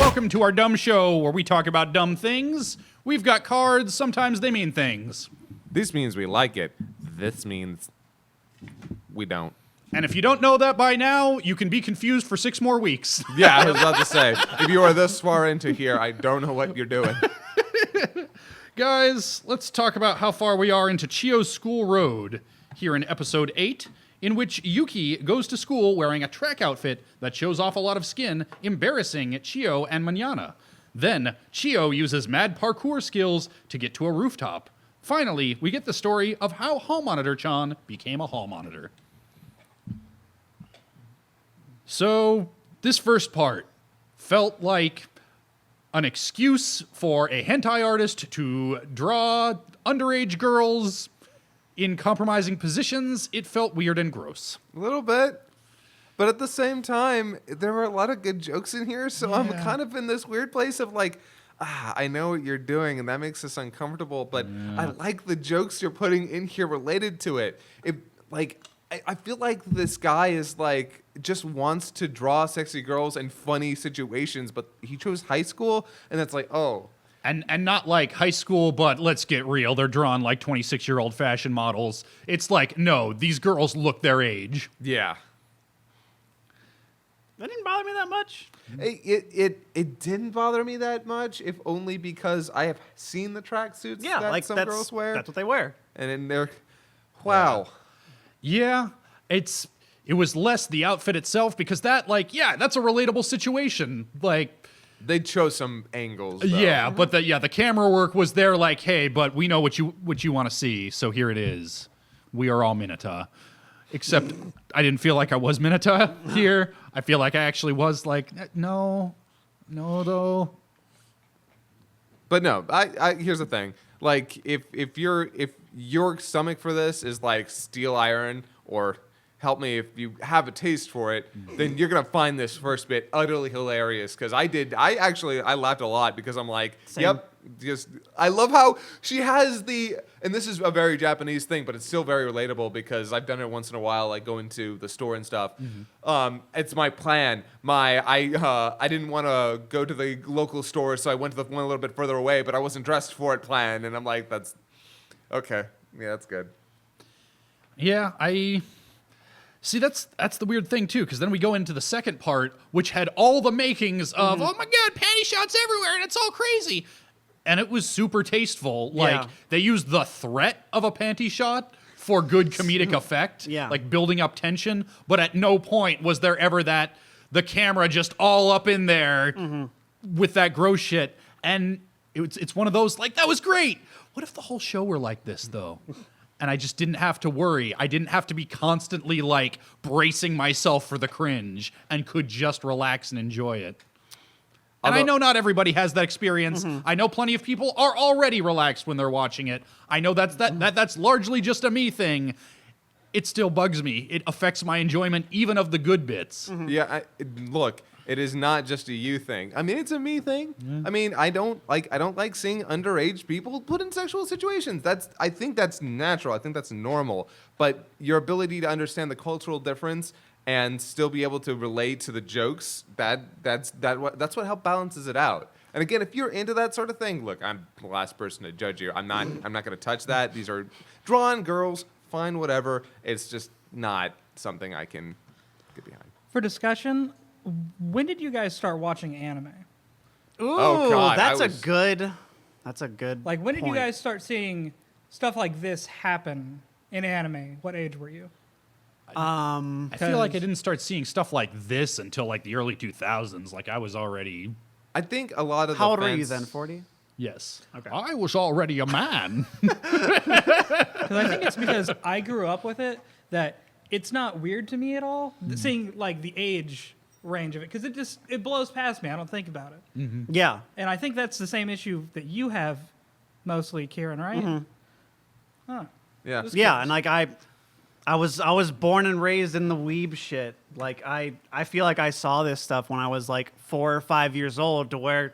Welcome to our dumb show where we talk about dumb things. We've got cards. Sometimes they mean things. This means we like it. This means we don't. And if you don't know that by now, you can be confused for 6 more weeks. Yeah, I was about to say, if you are this far into here, I don't know what you're doing. Guys, let's talk about how far we are into Chio's School Road here in episode 8, in which Yuki goes to school wearing a track outfit that shows off a lot of skin, embarrassing Chio and Manana. Then, Chio uses mad parkour skills to get to a rooftop. Finally, we get the story of how Hall Monitor-chan became a Hall Monitor. So, this first part felt like an excuse for a hentai artist to draw underage girls in compromising positions. It felt weird and gross. A little bit. But at the same time, there were a lot of good jokes in here, so I'm kind of in this weird place of like, I know what you're doing, and that makes us uncomfortable, but I like the jokes you're putting in here related to it. I feel like this guy is like just wants to draw sexy girls in funny situations, but he chose high school, and that's like, oh. And not like high school, but let's get real. They're drawn like 26-year-old fashion models. It's like, no, these girls look their age. Yeah. That didn't bother me that much. It didn't bother me that much, if only because I have seen the tracksuits that some girls wear. That's what they wear. And in there, wow. Yeah, it was less the outfit itself, because that, like, yeah, that's a relatable situation. Like, they chose some angles, though. Yeah, but the camera work was there like, hey, but we know what you want to see, so here it is. We are all Mineta. Except I didn't feel like I was Mineta here. I feel like I actually was like, no though. But no, I here's the thing. Like, if your stomach for this is like steel iron, or help me if you have a taste for it, then you're gonna find this first bit utterly hilarious. Because I laughed a lot, because I'm like, Same. Yep. Just, I love how she has and this is a very Japanese thing, but it's still very relatable, because I've done it once in a while, like going to the store and stuff. It's my plan. I didn't want to go to the local store, so I went to the one a little bit further away, but I wasn't dressed for it plan, and I'm like, that's okay. Yeah, that's good. Yeah, see, that's the weird thing, too, because then we go into the second part, which had all the makings of, oh my god, panty shots everywhere, and it's all crazy. And it was super tasteful. Like, they used the threat of a panty shot for good comedic effect, like building up tension, but at no point was there ever the camera just all up in there with that gross shit. And it's one of those, like, that was great. What if the whole show were like this, though? And I just didn't have to worry. I didn't have to be constantly, like, bracing myself for the cringe, and could just relax and enjoy it. And I know not everybody has that experience. I know plenty of people are already relaxed when they're watching it. I know that's largely just a me thing. It still bugs me. It affects my enjoyment, even of the good bits. Yeah, look, it is not just a you thing. I mean, it's a me thing. I mean, I don't like seeing underage people put in sexual situations. I think that's natural. I think that's normal. But your ability to understand the cultural difference and still be able to relate to the jokes, that's what help balances it out. And again, if you're into that sort of thing, look, I'm the last person to judge you. I'm not going to touch that. These are drawn girls, fine, whatever. It's just not something I can get behind. For discussion, when did you guys start watching anime? Ooh, Oh, God, that's a good Like, when did you point. guys start seeing stuff like this happen in anime? What age were you? I feel like I didn't start seeing stuff like this until, like, the early 2000s. Like, I was already... I think a lot of How the old were you fans- then? 40? Yes. Okay. I was already a man. Because I think it's because I grew up with it that it's not weird to me at all, seeing, like, the age range of it. Because it blows past me. I don't think about it. Yeah. And I think that's the same issue that you have mostly, Kieran, right? Huh. Yeah. Just Yeah, curious. and like I was born and raised in the weeb shit. Like I feel like I saw this stuff when I was like 4 or 5 years old, to where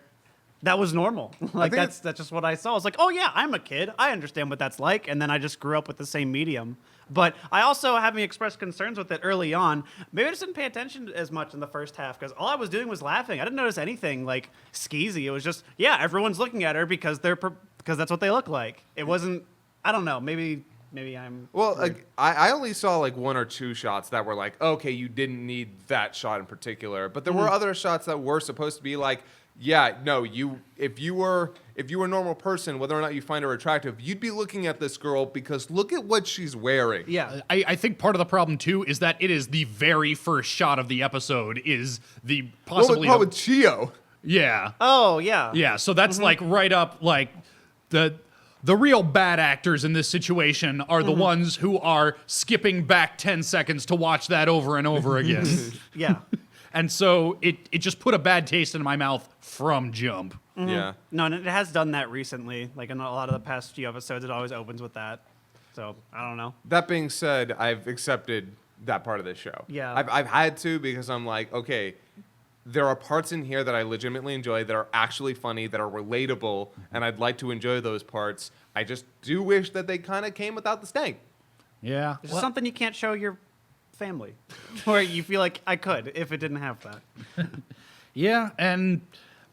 that was normal. Like think that's just what I saw. I was like, oh yeah, I'm a kid. I understand what that's like. And then I just grew up with the same medium. But I also, having expressed concerns with it early on, maybe I just didn't pay attention as much in the first half because all I was doing was laughing. I didn't notice anything like skeezy. It was just, yeah, everyone's looking at her because because that's what they look like. It wasn't. I don't know. Maybe I'm. Well, weird. like, I only saw like 1 or 2 shots that were like, okay, you didn't need that shot in particular, but there were other shots that were supposed to be like, yeah, no, if you were a normal person, whether or not you find her attractive, you'd be looking at this girl because look at what she's wearing. Yeah. I think part of the problem too is that it is the very first shot of the episode is the possibly What with Chio? yeah. Oh yeah. Yeah, so that's like right up like the real bad actors in this situation are the ones who are skipping back 10 seconds to watch that over and over again. Yeah. And so it just put a bad taste in my mouth from jump. Yeah. No, and it has done that recently. Like in a lot of the past few episodes, it always opens with that. So I don't know. That being said, I've accepted that part of the show. Yeah. I've had to because I'm like, okay, there are parts in here that I legitimately enjoy that are actually funny, that are relatable, and I'd like to enjoy those parts. I just do wish that they kind of came without the stank. Yeah. There's just something you can't show your family, where you feel like I could if it didn't have that. Yeah, and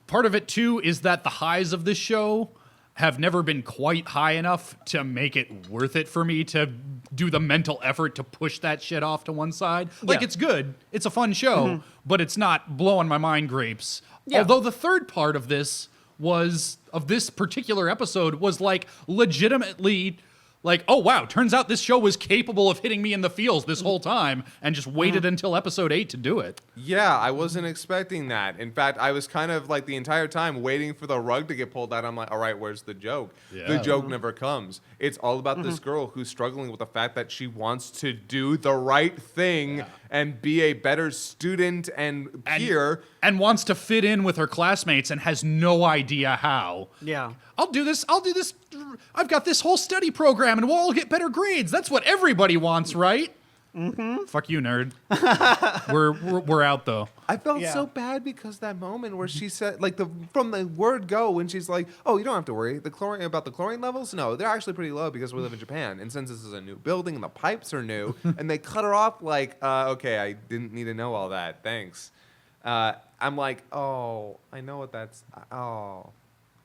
part of it too is that the highs of this show have never been quite high enough to make it worth it for me to do the mental effort to push that shit off to one side. Like, Yeah. it's good. It's a fun show, but it's not blowing my mind grapes. Yeah. Although the third part of this particular episode was like legitimately like, oh wow, turns out this show was capable of hitting me in the feels this whole time and just waited until episode 8 to do it. Yeah, I wasn't expecting that. In fact, I was kind of like the entire time waiting for the rug to get pulled out. I'm like, all right, where's the joke? Yeah. The joke never comes. It's all about this girl who's struggling with the fact that she wants to do the right thing and be a better student and peer. And wants to fit in with her classmates and has no idea how. Yeah. I'll do this. I've got this whole study program and we'll all get better grades. That's what everybody wants, right? Mm-hmm. Fuck you, nerd. we're out though. I felt Yeah. so bad because that moment where she said, like, from the word go, when she's like, "Oh, you don't have to worry about the chlorine levels. No, they're actually pretty low because we live in Japan, and since this is a new building and the pipes are new." And they cut her off like, "Okay, I didn't need to know all that. Thanks." I'm like, "Oh, I know what that's.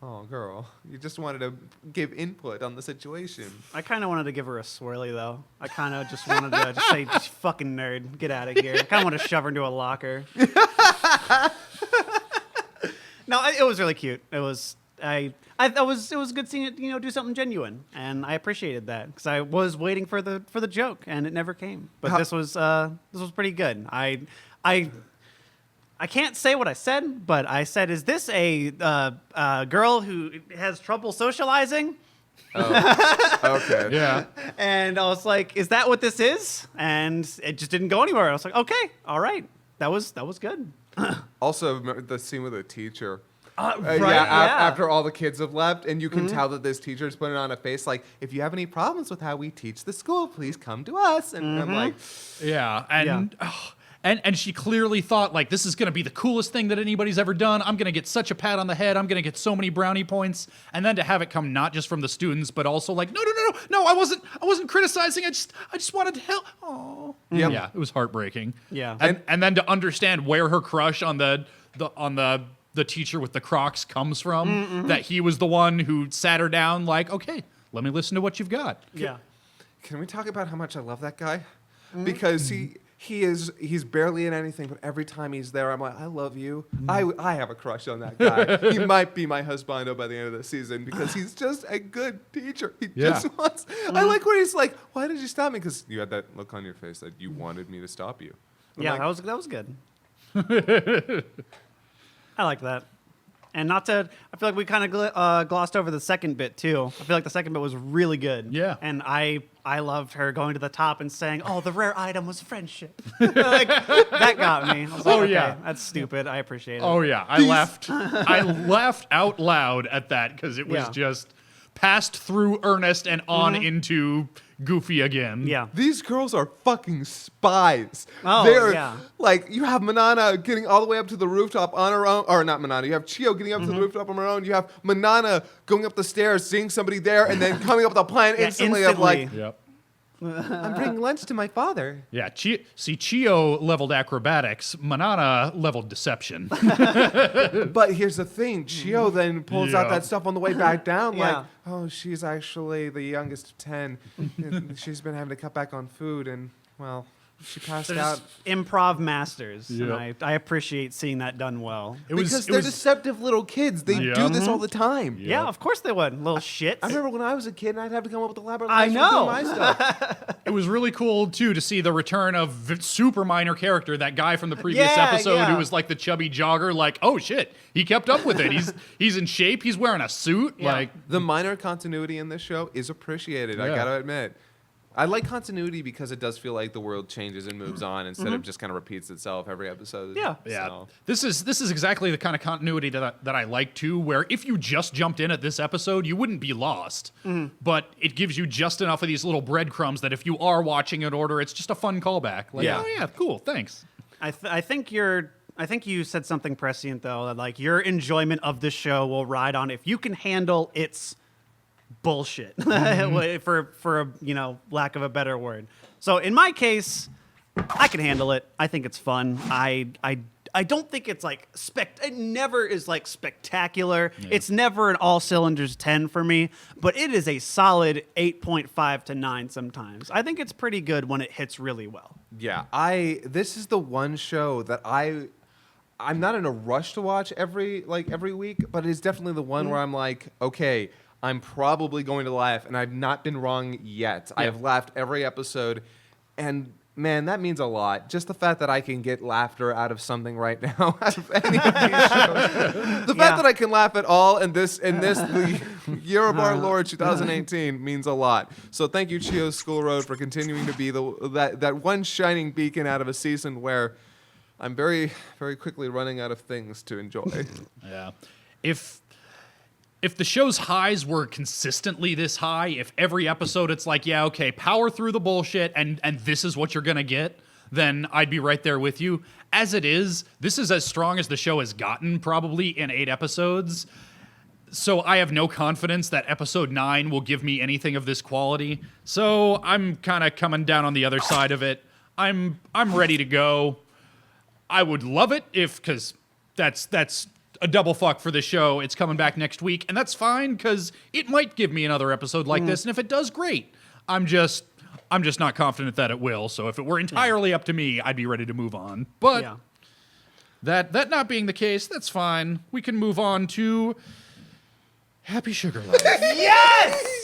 Oh, girl, you just wanted to give input on the situation." I kind of wanted to give her a swirly though. I kind of just wanted to just say, "Just fucking nerd, get out of here." I kind of want to shove her into a locker. No, it was really cute. It was it was good seeing it, do something genuine, and I appreciated that because I was waiting for the joke and it never came. But this was pretty good. I can't say what I said, but I said, "Is this a girl who has trouble socializing?" Okay. Yeah. And I was like, "Is that what this is?" And it just didn't go anywhere. I was like, "Okay, all right, that was good." Also, remember the scene with the teacher. Right, After all the kids have left, and you can tell that this teacher's putting on a face like, "If you have any problems with how we teach the school, please come to us." And I'm like, Yeah. And and she clearly thought like, this is going to be the coolest thing that anybody's ever done. I'm going to get such a pat on the head. I'm going to get so many brownie points. And then to have it come not just from the students, but also like, no, I wasn't criticizing. I just wanted to help. Oh, Yep. yeah, it was heartbreaking. Yeah. And then to understand where her crush on the teacher with the Crocs comes from, that he was the one who sat her down like, okay, let me listen to what you've got. Yeah. "Can we talk about how much I love that guy?" Because he's barely in anything, but every time he's there, I'm like, "I love you." I have a crush on that guy. He might be my husbando by the end of the season because he's just a good teacher. He just wants. I like where he's like, "Why did you stop me?" Because you had that look on your face that you wanted me to stop you. I'm Yeah, like, that was good. I like that. And I feel like we kind of glossed over the second bit too. I feel like the second bit was really good. Yeah. And I loved her going to the top and saying, "Oh, the rare item was friendship." Like, that got me. I was like, okay, yeah. that's stupid. I appreciate it. Oh yeah, I laughed out loud at that because it was Yeah. just passed through Ernest and on into goofy again. Yeah. These girls are fucking spies. Oh, They're yeah. like, you have Manana getting all the way up to the rooftop on her own, or not Manana, you have Chio getting up to the rooftop on her own. You have Manana going up the stairs, seeing somebody there, and then coming up with a plan Yeah, instantly of like, Yep. I'm bringing lunch to my father. Yeah, Chio leveled acrobatics, Manana leveled deception. But here's the thing, Chio then pulls out Yeah. that stuff on the way back down, Yeah. like, oh, she's actually the youngest of 10. She's been having to cut back on food, and, well, she passed They're out. just improv masters. And Yeah. I appreciate seeing that done well. Because they're deceptive little kids. They Yeah. do this all the time. Yeah, of course they would. Little shit. I remember when I was a kid and I'd have to come up with elaborate I lines for know. doing my stuff. It was really cool too to see the return of super minor character, that guy from the previous Yeah, episode yeah. who was like the chubby jogger. Like, oh shit, he kept up with it. He's in shape. He's wearing a suit. Yeah. Like, The minor continuity in this show is appreciated, I Yeah. gotta admit. I like continuity because it does feel like the world changes and moves on instead of just kind of repeats itself every episode. Yeah. yeah, So- this is exactly the kind of continuity that I like too. Where if you just jumped in at this episode, you wouldn't be lost. But it gives you just enough of these little breadcrumbs that if you are watching in order, it's just a fun callback. Like, Yeah. oh yeah, cool, thanks. I think you said something prescient though, that like your enjoyment of this show will ride on if you can handle its bullshit, for lack of a better word. So in my case, I can handle it. I think it's fun. I don't think it's like it never is like spectacular. It's never an all cylinders 10 for me, but it is a solid 8.5 to 9 sometimes. I think it's pretty good when it hits really well. Yeah, this is the one show that I'm not in a rush to watch every week, but it's definitely the one where I'm like, okay, I'm probably going to laugh, and I've not been wrong yet. I have laughed every episode, and man, that means a lot. Just the fact that I can get laughter out of something right now, out of any of these shows. The fact that I can laugh at all in the year of our Lord 2018 means a lot. So thank you, Chio School Road, for continuing to be that one shining beacon out of a season where I'm very, very quickly running out of things to enjoy. Yeah. If the show's highs were consistently this high, if every episode it's like, yeah, okay, power through the bullshit and this is what you're gonna get, then I'd be right there with you. As it is, this is as strong as the show has gotten, probably in 8 episodes. So I have no confidence that episode 9 will give me anything of this quality. So I'm kind of coming down on the other side of it. I'm ready to go. I would love it because that's a double fuck for the show. It's coming back next week, and that's fine because it might give me another episode like this, and if it does, great. I'm just not confident that it will. So if it were entirely up to me, I'd be ready to move on. But Yeah. that not being the case, that's fine. We can move on to Happy Sugar Life. Yes!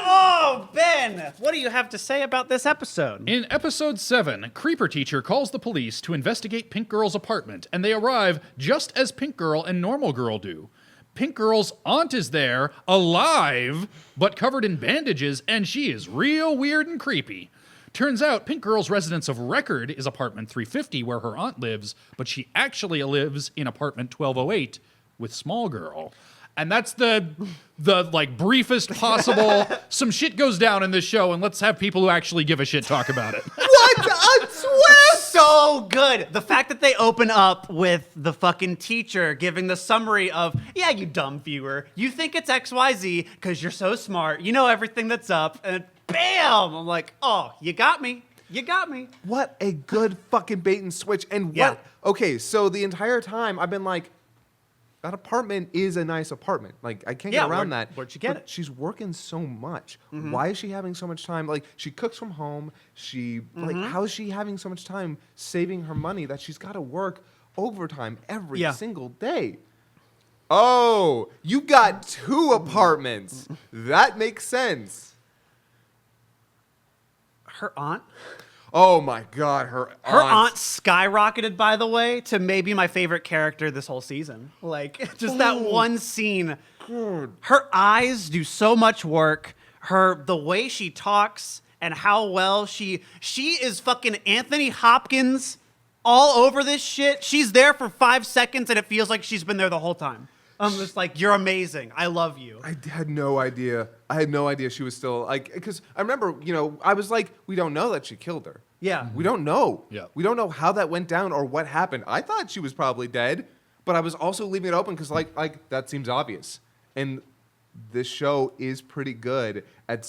Oh, Ben, what do you have to say about this episode? In episode 7, Creeper Teacher calls the police to investigate Pink Girl's apartment, and they arrive just as Pink Girl and Normal Girl do. Pink Girl's aunt is there, alive, but covered in bandages, and she is real weird and creepy. Turns out Pink Girl's residence of record is apartment 350 where her aunt lives, but she actually lives in apartment 1208 with Small Girl. And that's the like briefest possible. Some shit goes down in this show, and let's have people who actually give a shit talk about it. What a twist! So good. The fact that they open up with the fucking teacher giving the summary of, yeah, you dumb viewer, you think it's XYZ because you're so smart. You know everything that's up. And bam! I'm like, oh, you got me. You got me. What a good fucking bait and switch. And what? Yeah. Okay, so the entire time I've been like, that apartment is a nice apartment. Like, I can't Yeah, get around where'd- that. where'd you get But it? she's working so much. Why is she having so much time? Like, she cooks from home. Like, how is she having so much time saving her money that she's got to work overtime every Yeah. single day? Oh, you got 2 apartments. That makes sense. Her aunt? Oh my God, her Aunt skyrocketed, by the way, to maybe my favorite character this whole season. Like, just that one scene. Her eyes do so much work. The way she talks and how well she is fucking Anthony Hopkins all over this shit. She's there for 5 seconds and it feels like she's been there the whole time. I'm just like, you're amazing. I love you. I had no idea. I had no idea she was still like, because I remember, I was like, we don't know that she killed her. Yeah. We don't know. Yeah. We don't know how that went down or what happened. I thought she was probably dead, but I was also leaving it open because like that seems obvious. And this show is pretty good at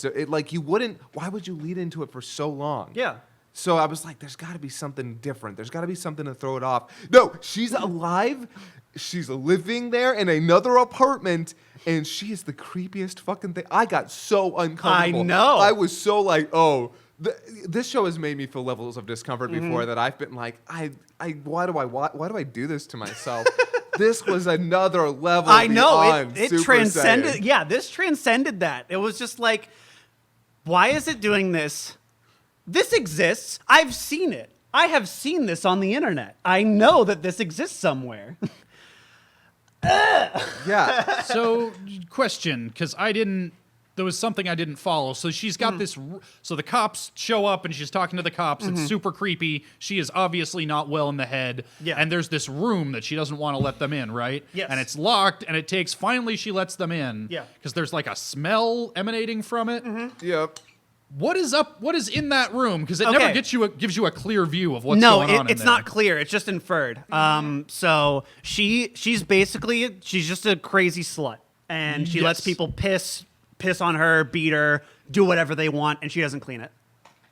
why would you lead into it for so long? Yeah. So I was like, there's got to be something different. There's got to be something to throw it off. No, she's alive. She's living there in another apartment, and she is the creepiest fucking thing. I got so uncomfortable. I know. I was so like, oh, this show has made me feel levels of discomfort before that I've been like, why do I do this to myself? This was another level. I know beyond it Super transcended. Saiyan. Yeah, this transcended that. It was just like, why is it doing this? This exists. I've seen it. I have seen this on the internet. I know that this exists somewhere. Yeah. So, question, because there was something I didn't follow. So she's got this, so the cops show up and she's talking to the cops. It's super creepy. She is obviously not well in the head. Yeah. And there's this room that she doesn't want to let them in, right? Yes. And it's locked, and finally she lets them in. Yeah. Because there's like a smell emanating from it. Yep. What is in that room? Because it never Okay. gives you a clear view of what's going on in it's there. not clear. It's just inferred. So she's basically just a crazy slut, and she lets Yes. people piss on her, beat her, do whatever they want, and she doesn't clean it.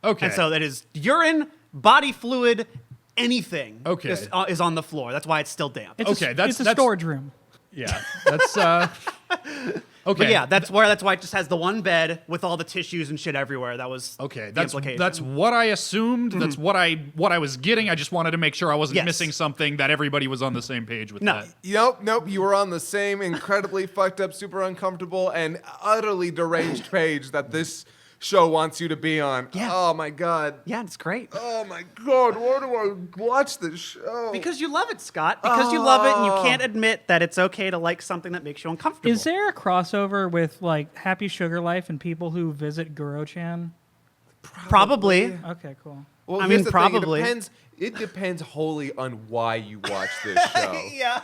Okay. And so that is urine, body fluid, anything. Okay. is on the floor. That's why it's still damp. It's Okay, a, that's- it's a that's- storage room. Yeah. That's okay. But yeah, that's why it just has the one bed with all the tissues and shit everywhere. That was Okay, the that's implication. that's what I assumed. That's what I was getting. I just wanted to make sure I wasn't Yes. missing something, that everybody was on the same page with No. that. Nope. You were on the same incredibly fucked up, super uncomfortable, and utterly deranged page that this show wants you to be on. Yeah. Oh my god. Yeah, it's great. Oh my god. Why do I watch this show? Because you love it, Scott. Because you love it, and you can't admit that it's okay to like something that makes you uncomfortable. Is there a crossover with like Happy Sugar Life and people who visit Guro-chan? Probably. Okay, cool. Well, I here's mean, the probably. Thing. It depends wholly on why you watch this show. Yeah.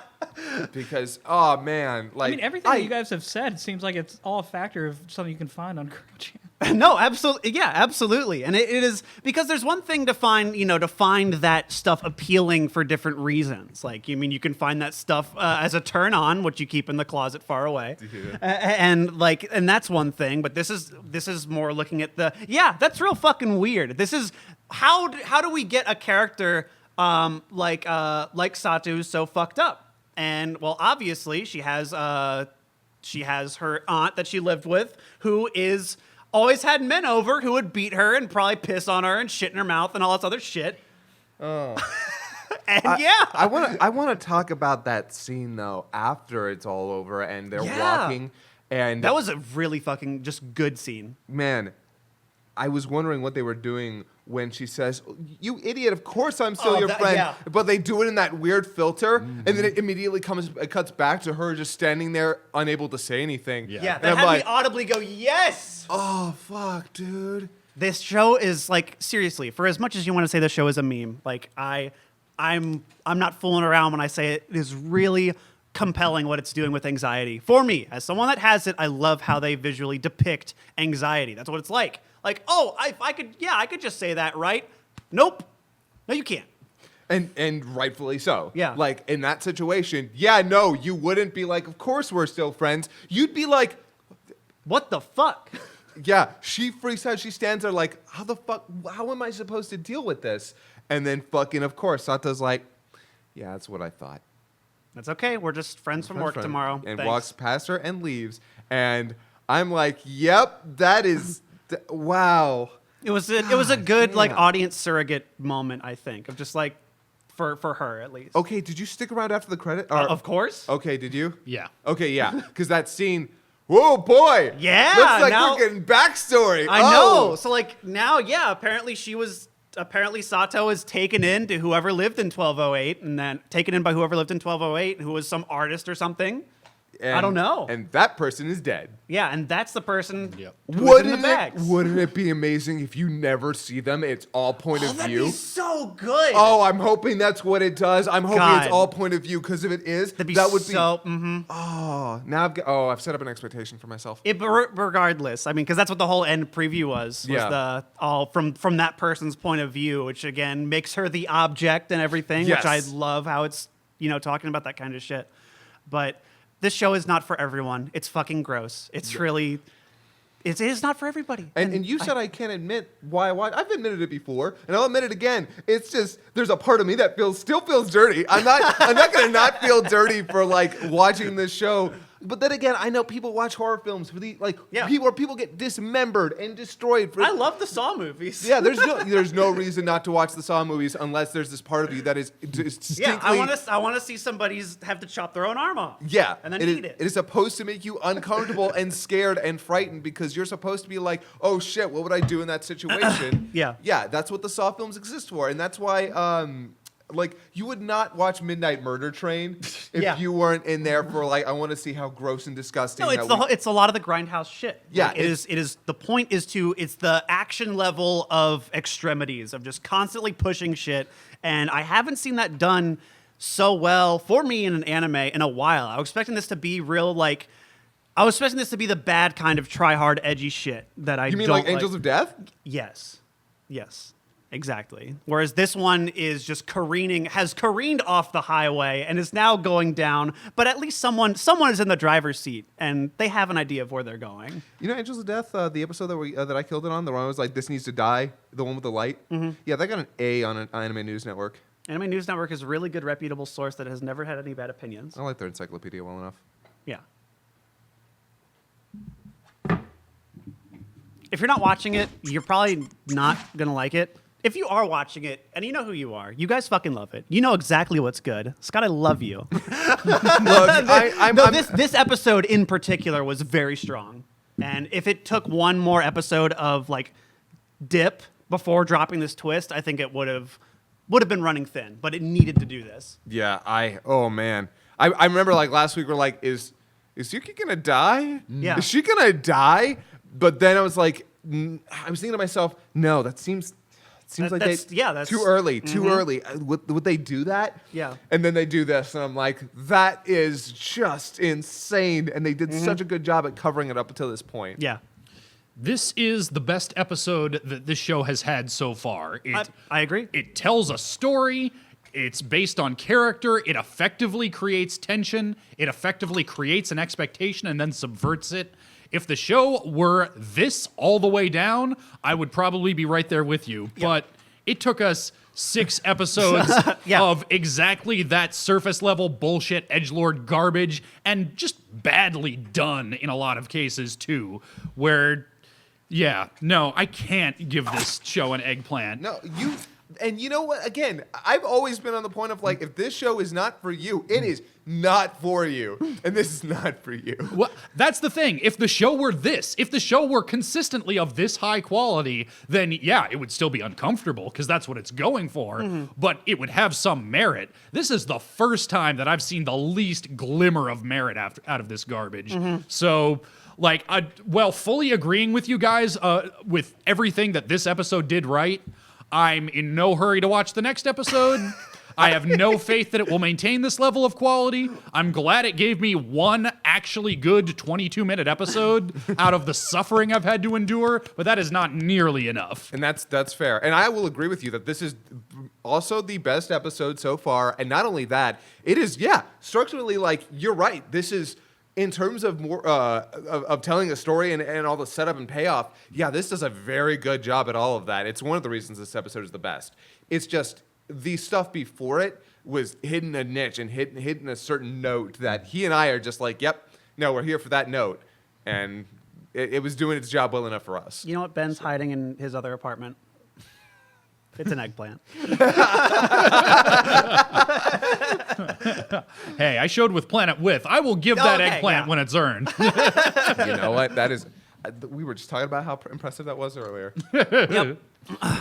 Because oh man, like I mean, everything that you guys have said seems like it's all a factor of something you can find on Guro-chan. No, absolutely. Yeah, absolutely. And it is because there's one thing to find, to find that stuff appealing for different reasons. Like, you can find that stuff as a turn on, which you keep in the closet far away. And that's one thing. But this is more looking at that's real fucking weird. This is how do we get a character like Sato who's so fucked up? And well, obviously she has her aunt that she lived with who is always had men over who would beat her and probably piss on her and shit in her mouth and all this other shit. Oh. And I want to talk about that scene though after it's all over and they're walking and that was a really fucking just good scene. man, I was wondering what they were doing when she says, "You idiot! Of course I'm still your friend." yeah. But they do it in that weird filter, and then it immediately cuts back to her just standing there, unable to say anything. Yeah, And that I'm had like, me audibly go, yes! "Oh fuck, dude." This show is like, seriously, for as much as you want to say the show is a meme, like I'm not fooling around when I say it is really compelling what it's doing with anxiety. For me, as someone that has it, I love how they visually depict anxiety. That's what it's like. Like, oh, I could just say that, right? Nope. No, you can't. And rightfully so. Yeah. Like in that situation, no, you wouldn't be like, "Of course we're still friends." You'd be like, What the fuck? yeah, she freaks out. She stands there like, how the fuck, how am I supposed to deal with this? And then fucking, of course, Sato's like, yeah, that's what I thought. That's okay. We're just friends from work Friend. tomorrow. And Thanks. walks past her and leaves. And I'm like, yep, that is, wow. It was a good like damn. audience surrogate moment, I think, of just like for her at least. Okay, did you stick around after the credit? Or- Of course. Okay, did you? Yeah. Okay, yeah. Because that scene, whoa, boy. Yeah, Looks like now- we're getting backstory. I Oh. know. So like now, apparently Sato is taken in to whoever lived in 1208, and then taken in by whoever lived in 1208, who was some artist or something. I don't know. And that person is dead. Yeah, and that's the person Yep. who's in the bags. Wouldn't it be amazing if you never see them? It's all point of That'd view. be so good. Oh, I'm hoping that's what it does. I'm hoping God. it's all point of view, because if it is, That'd be that would so. be. Oh, now I've set up an expectation for myself. Regardless, I mean, because that's what the whole end preview was Yeah. the all from that person's point of view, which again makes her the object and everything, Yes. which I love how it's talking about that kind of shit. But this show is not for everyone. It's fucking gross. It's really. It is not for everybody. And you said I can't admit why I watch. I've admitted it before, and I'll admit it again. It's just there's a part of me that still feels dirty. I'm not gonna not feel dirty for like watching this show. But then again, I know people watch horror films for people get dismembered and destroyed. I love the Saw movies. Yeah, there's no reason not to watch the Saw movies unless there's this part of you that is distinctly. Yeah, I want to see somebody's have to chop their own arm off. Yeah, and then eat it. It is supposed to make you uncomfortable and scared and frightened because you're supposed to be like, oh shit, what would I do in that situation? Yeah, that's what the Saw films exist for, and that's why. Like, you would not watch Midnight Murder Train if you weren't in there for like, I want to see how gross and disgusting. No, it's a lot of the grindhouse shit. Yeah, Like, it is. The point is it's the action level of extremities of just constantly pushing shit, and I haven't seen that done so well for me in an anime in a while. I was expecting this to be real, like, I was expecting this to be the bad kind of try hard, edgy shit that I. You mean don't like Angels of Death? Yes. Exactly. Whereas this one is just has careened off the highway and is now going down, but at least someone is in the driver's seat and they have an idea of where they're going. You know Angels of Death, the episode that I killed it on, the one I was like, this needs to die, the one with the light? Mm-hmm. Yeah, that got an A on an Anime News Network. Anime News Network is a really good, reputable source that has never had any bad opinions. I like their encyclopedia well enough. Yeah. If you're not watching it, you're probably not going to like it. If you are watching it, and you know who you are, you guys fucking love it. You know exactly what's good. Scott, I love you. Look, this episode in particular was very strong. And if it took one more episode of like dip before dropping this twist, I think it would have been running thin. But it needed to do this. Yeah, oh man. I remember like last week we're like, is Yuki gonna die? Yeah. Is she gonna die? But then I was like, I was thinking to myself, no, that seems like that's too early. Too early. Would they do that? Yeah. And then they do this, and I'm like, that is just insane. And they did such a good job at covering it up until this point. Yeah. This is the best episode that this show has had so far. I agree. It tells a story. It's based on character. It effectively creates tension. It effectively creates an expectation and then subverts it. If the show were this all the way down, I would probably be right there with you. Yeah. But it took us 6 episodes of exactly that surface level bullshit, edgelord garbage, and just badly done in a lot of cases too, where, I can't give this show an eggplant. No, and you know what? Again, I've always been on the point of like, if this show is not for you, it is not for you. And this is not for you. Well, that's the thing. If the show were if the show were consistently of this high quality, then it would still be uncomfortable because that's what it's going for. But it would have some merit. This is the first time that I've seen the least glimmer of merit out of this garbage. So, like, while fully agreeing with you guys with everything that this episode did right, I'm in no hurry to watch the next episode. I have no faith that it will maintain this level of quality. I'm glad it gave me one actually good 22-minute episode out of the suffering I've had to endure, but that is not nearly enough. And that's fair. And I will agree with you that this is also the best episode so far. And not only that, it is, structurally, like, you're right. This is, in terms of more of telling a story and all the setup and payoff, this does a very good job at all of that. It's one of the reasons this episode is the best. It's just the stuff before it was hitting a niche and hitting a certain note that he and I are just like, we're here for that note. And it was doing its job well enough for us. You know what Ben's hiding in his other apartment? It's an eggplant. Hey, I showed with Planet With. I will give that eggplant when it's earned. You know what? That is... We were just talking about how impressive that was earlier. Yep.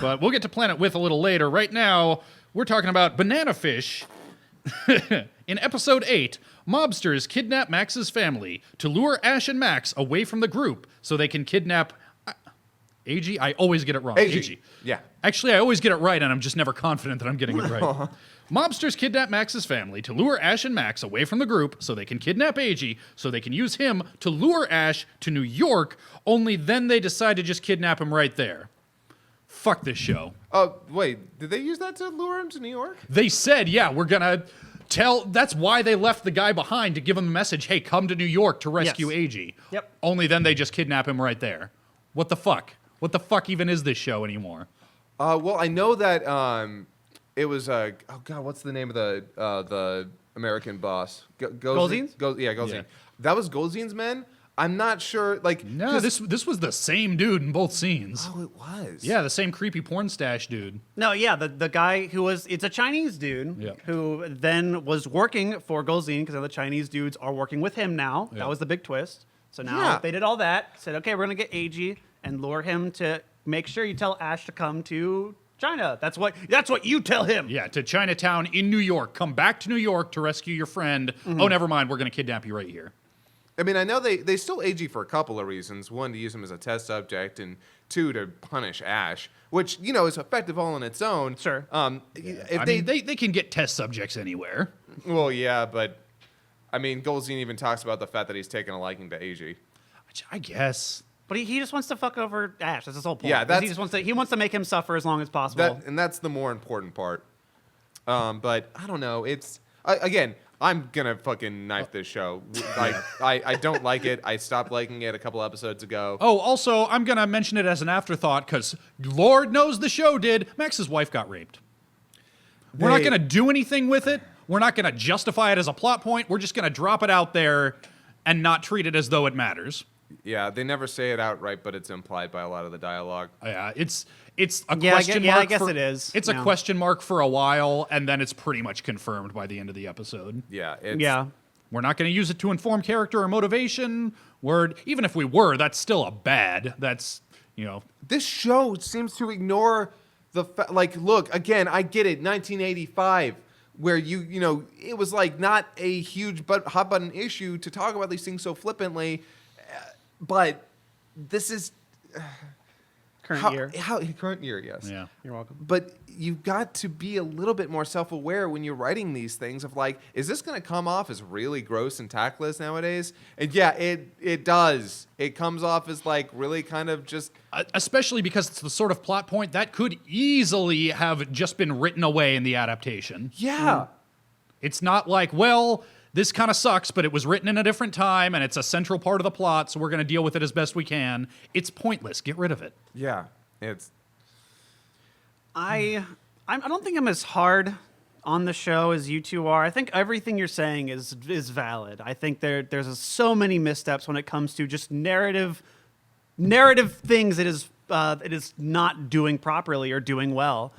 But we'll get to Planet With a little later. Right now, we're talking about Banana Fish. In episode 8, mobsters kidnap Max's family to lure Ash and Max away from the group so they can kidnap AG. I always get it wrong. AG. Yeah. Actually, I always get it right, and I'm just never confident that I'm getting it right. Mobsters kidnap Max's family to lure Ash and Max away from the group so they can kidnap AG so they can use him to lure Ash to New York, only then they decide to just kidnap him right there. Fuck this show. Oh, wait. Did they use that to lure him to New York? They said, yeah, we're going to tell. That's why they left the guy behind, to give him the message, hey, come to New York to rescue Yes. AG. Yep. Only then they just kidnap him right there. What the fuck? What the fuck even is this show anymore? Well, I know that it was oh god, what's the name of the American boss? Goldzien's? Goldzien. Yeah. That was Goldzien's men. I'm not sure. Like No, 'cause- this was the same dude in both scenes. Oh, it was. Yeah, the same creepy porn stash dude. No, yeah, the guy who was, it's a Chinese dude Yeah. who then was working for Goldzien because the Chinese dudes are working with him now. Yeah. That was the big twist. So now Yeah. they did all that, said, okay, we're going to get AG and lure him to make sure you tell Ash to come to China. That's what you tell him. Yeah, to Chinatown in New York. Come back to New York to rescue your friend. Oh, never mind. We're going to kidnap you right here. I mean, I know they stole AG for a couple of reasons. One, to use him as a test subject, and two, to punish Ash, which, you know, is effective all on its own. Sure. If I they, mean, they can get test subjects anywhere. well, yeah, but I mean, Goldzien even talks about the fact that he's taken a liking to AG. I guess. But he just wants to fuck over Ash. That's his whole point. Yeah, He just wants to make him suffer as long as possible. And that's the more important part. But I don't know. It's again, I'm gonna fucking knife this show. Like I don't like it. I stopped liking it a couple episodes ago. Oh, also, I'm going to mention it as an afterthought because Lord knows the show did. Max's wife got raped. We're not They- going to do anything with it. We're not going to justify it as a plot point. We're just going to drop it out there and not treat it as though it matters. Yeah, they never say it outright, but it's implied by a lot of the dialogue. Yeah, it's a Yeah, question mark. I guess it is. It's a Yeah. question mark for a while, and then it's pretty much confirmed by the end of the episode. Yeah, it's, yeah. We're not going to use it to inform character or motivation. Even if we were, that's still a bad. That's, you know, This show seems to ignore the like. Look, again, I get it. 1985, where you know it was like not a huge hot button issue to talk about these things so flippantly, but this is Current year. Current year, yes. yeah. You're welcome. But you've got to be a little bit more self-aware when you're writing these things of like, is this going to come off as really gross and tactless nowadays? And yeah, it does. It comes off as like really kind of just Especially because it's the sort of plot point that could easily have just been written away in the adaptation. yeah. It's not like, well, this kind of sucks, but it was written in a different time and it's a central part of the plot, so we're going to deal with it as best we can. It's pointless. Get rid of it. Yeah. It's I don't think I'm as hard on the show as you two are. I think everything you're saying is valid. I think there's so many missteps when it comes to just narrative things it is not doing properly or doing well.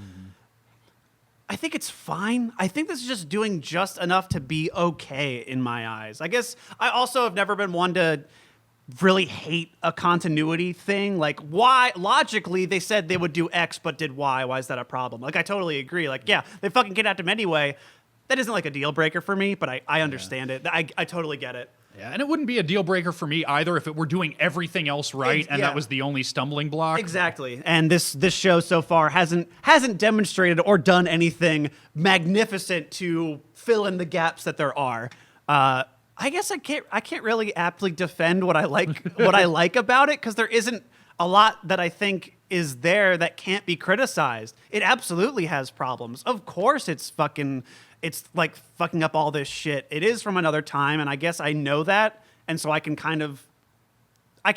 I think it's fine. I think this is just doing just enough to be okay in my eyes. I guess I also have never been one to really hate a continuity thing. Like, why? Logically, they said they would do X but did Y. Why is that a problem? Like, I totally agree. Like, yeah, they fucking kidnapped him anyway. That isn't like a deal breaker for me, but I understand it. I totally get it. Yeah, and it wouldn't be a deal breaker for me either if it were doing everything else right and yeah. that was the only stumbling block. Exactly. And this show so far hasn't demonstrated or done anything magnificent to fill in the gaps that there are. I guess I can't really aptly defend what I like about it because there isn't a lot that I think is there that can't be criticized. It absolutely has problems. Of course it's like fucking up all this shit. It is from another time, and I guess I know that, and so I can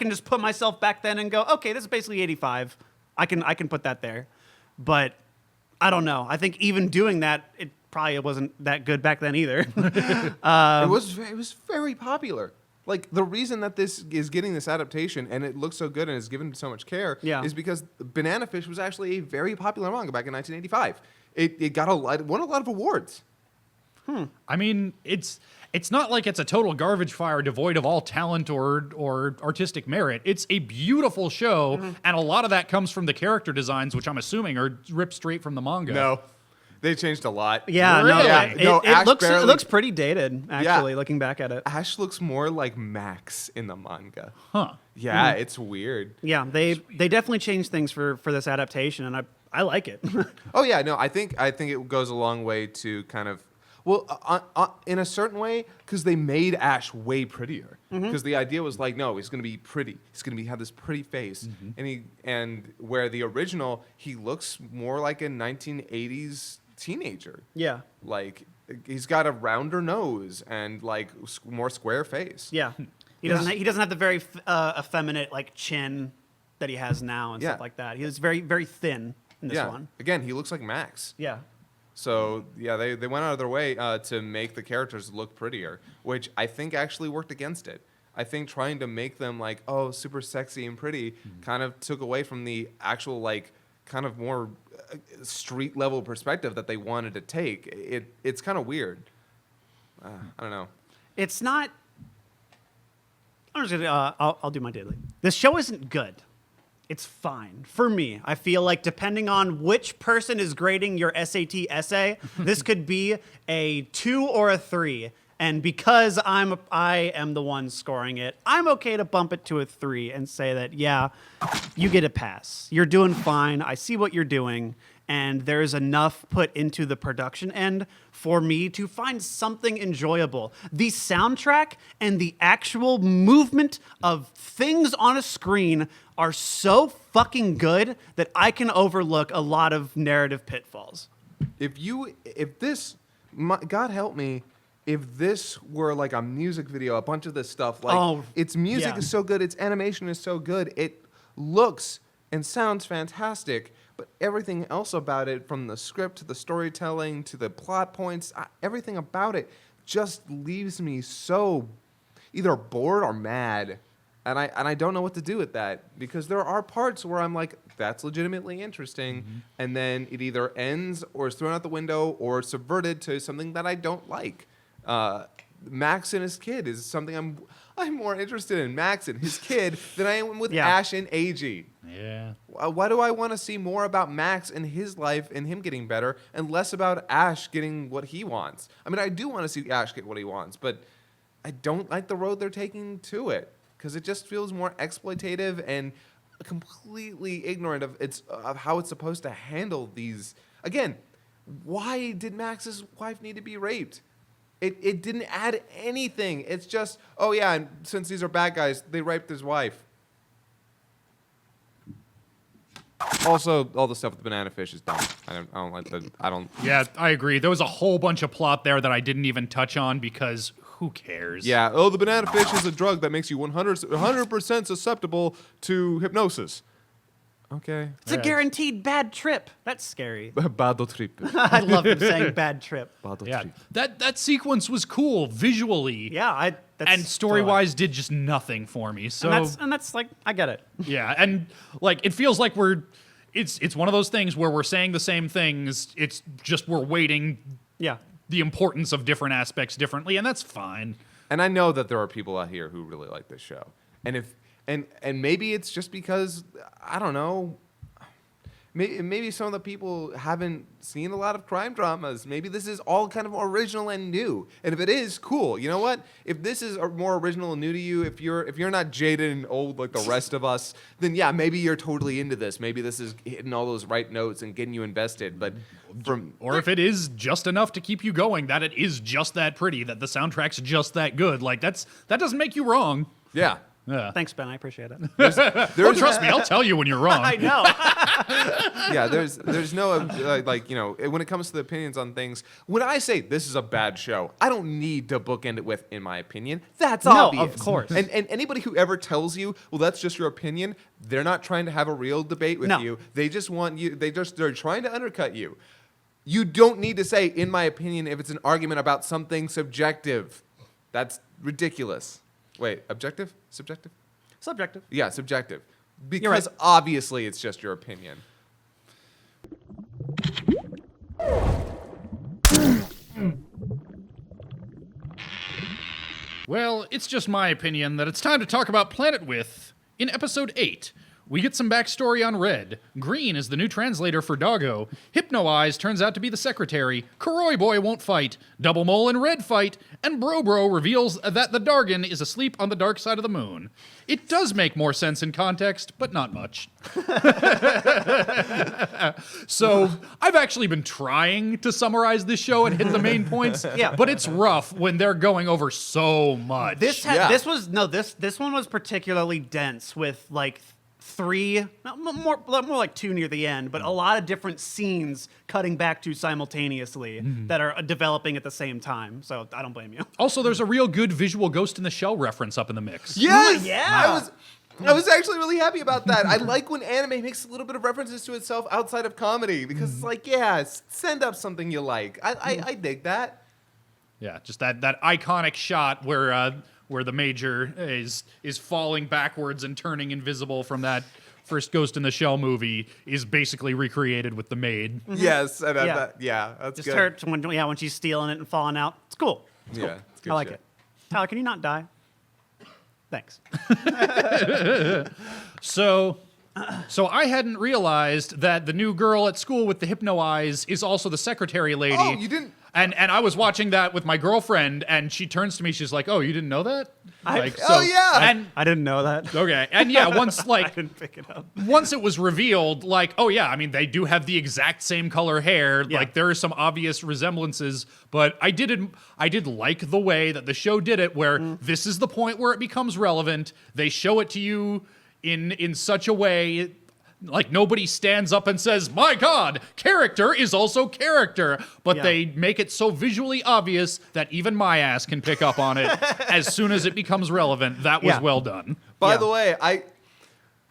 just put myself back then and go, okay, this is basically 85. I can put that there. But I don't know. I think even doing that, it probably wasn't that good back then either. it was very popular. Like the reason that this is getting this adaptation and it looks so good and is given so much care is because Banana Fish was actually a very popular manga back in 1985. It won a lot of awards. I mean, it's not like it's a total garbage fire devoid of all talent or artistic merit. It's a beautiful show, and a lot of that comes from the character designs, which I'm assuming are ripped straight from the manga. They changed a lot. Yeah, no, Really? Yeah, no, Ash it barely- looks pretty dated, actually, looking back at it. Ash looks more like Max in the manga. Huh. Yeah, it's weird. Yeah, they definitely changed things for this adaptation, and I like it. Oh yeah, no, I think it goes a long way to kind of, well, in a certain way, because they made Ash way prettier. Because the idea was like, no, he's gonna be pretty. He's gonna have this pretty face, and where the original, he looks more like a 1980s teenager. Yeah. Like he's got a rounder nose and like more square face. Yeah. He doesn't have the very effeminate like chin that he has now and Yeah. stuff like that. He was very, very thin in this one. Again, he looks like Max. Yeah. So yeah, they went out of their way to make the characters look prettier, which I think actually worked against it. I think trying to make them like, oh, super sexy and pretty kind of took away from the actual like kind of more street level perspective that they wanted to take. It's kind of weird. I don't know. It's not. I'm just gonna. I'll do my daily. This show isn't good. It's fine for me. I feel like depending on which person is grading your SAT essay, this could be a 2 or a 3. And because I am the one scoring it, I'm okay to bump it to a 3 and say that, yeah, you get a pass. You're doing fine. I see what you're doing. And there's enough put into the production end for me to find something enjoyable. The soundtrack and the actual movement of things on a screen are so fucking good that I can overlook a lot of narrative pitfalls. God help me, if this were like a music video, a bunch of this stuff, like its music yeah. is so good, its animation is so good, it looks and sounds fantastic, but everything else about it, from the script to the storytelling to the plot points, everything about it just leaves me so either bored or mad. And I don't know what to do with that, because there are parts where I'm like, that's legitimately interesting, and then it either ends or is thrown out the window or subverted to something that I don't like. Max and his kid is something I'm more interested in Max and his kid than I am with Ash and Eiji. Yeah. Why do I want to see more about Max and his life and him getting better and less about Ash getting what he wants? I mean, I do want to see Ash get what he wants, but I don't like the road they're taking to it, because it just feels more exploitative and completely ignorant of how it's supposed to handle these. Again, why did Max's wife need to be raped? It didn't add anything. It's just, oh yeah, and since these are bad guys, they raped his wife. Also, all the stuff with the banana fish is dumb. I don't like the. I don't. Yeah, I agree. There was a whole bunch of plot there that I didn't even touch on because who cares? Yeah. Oh, the banana fish is a drug that makes you 100% susceptible to hypnosis. Okay. It's a guaranteed bad trip. That's scary. Bad trip. I love him saying bad trip. Yeah, that sequence was cool visually. Yeah, And story-wise, did just nothing for me. So and that's like, I get it. yeah, and like it feels like it's one of those things where we're saying the same things. It's just we're weighting Yeah. the importance of different aspects differently, and that's fine. And I know that there are people out here who really like this show. And if and maybe it's just because, I don't know, maybe some of the people haven't seen a lot of crime dramas. Maybe this is all kind of original and new. And if it is, cool. You know what? If this is more original and new to you, if you're not jaded and old like the rest of us, then yeah, maybe you're totally into this. Maybe this is hitting all those right notes and getting you invested. But or if it is just enough to keep you going, that it is just that pretty, that the soundtrack's just that good, like that doesn't make you wrong. yeah. Yeah. Thanks, Ben. I appreciate it. Well, trust me, I'll tell you when you're wrong. I know. Yeah, there's no like, you know, when it comes to the opinions on things, when I say this is a bad show, I don't need to bookend it with, in my opinion. That's No, obvious. of course. And anybody who ever tells you, well, that's just your opinion, they're not trying to have a real debate with No. you. They just want you. They're trying to undercut you. You don't need to say, in my opinion, if it's an argument about something subjective. That's ridiculous. Wait, objective? Subjective? Subjective. Yeah, subjective. You're Because right. obviously it's just your opinion. Well, it's just my opinion that it's time to talk about Planet With in episode 8, We get some backstory on Red. Green is the new translator for Doggo. Hypno Eyes turns out to be the secretary. Koroi Boy won't fight. Double Mole and Red fight. And Bro reveals that the Dargan is asleep on the dark side of the moon. It does make more sense in context, but not much. So I've actually been trying to summarize this show and hit the main points, but it's rough when they're going over so much. This one was particularly dense with like more like 2 near the end, but a lot of different scenes cutting back to simultaneously that are developing at the same time. So I don't blame you. Also, there's a real good visual Ghost in the Shell reference up in the mix. Yes! Yeah. I was actually really happy about that. I like when anime makes a little bit of references to itself outside of comedy because it's like, send up something you like. I dig that. Yeah, just that iconic shot where the Major is falling backwards and turning invisible from that first Ghost in the Shell movie is basically recreated with the maid. Yes, and Yeah. that's Just good. her when she's stealing it and falling out. It's cool. It's cool. Yeah, it's good I like shit. it. Tyler, can you not die? Thanks. So I hadn't realized that the new girl at school with the hypno eyes is also the secretary lady. Oh, you didn't? And I was watching that with my girlfriend, and she turns to me. She's like, "Oh, you didn't know that?" Oh, yeah. And I didn't know that. okay, and yeah, once I didn't pick it up. once it was revealed, like, oh yeah, I mean, they do have the exact same color hair. Yeah. Like, there are some obvious resemblances, but I did like the way that the show did it, where this is the point where it becomes relevant. They show it to you in such a way. Like, nobody stands up and says, "My God, character is also character." But they make it so visually obvious that even my ass can pick up on it as soon as it becomes relevant. That was well done. By the way,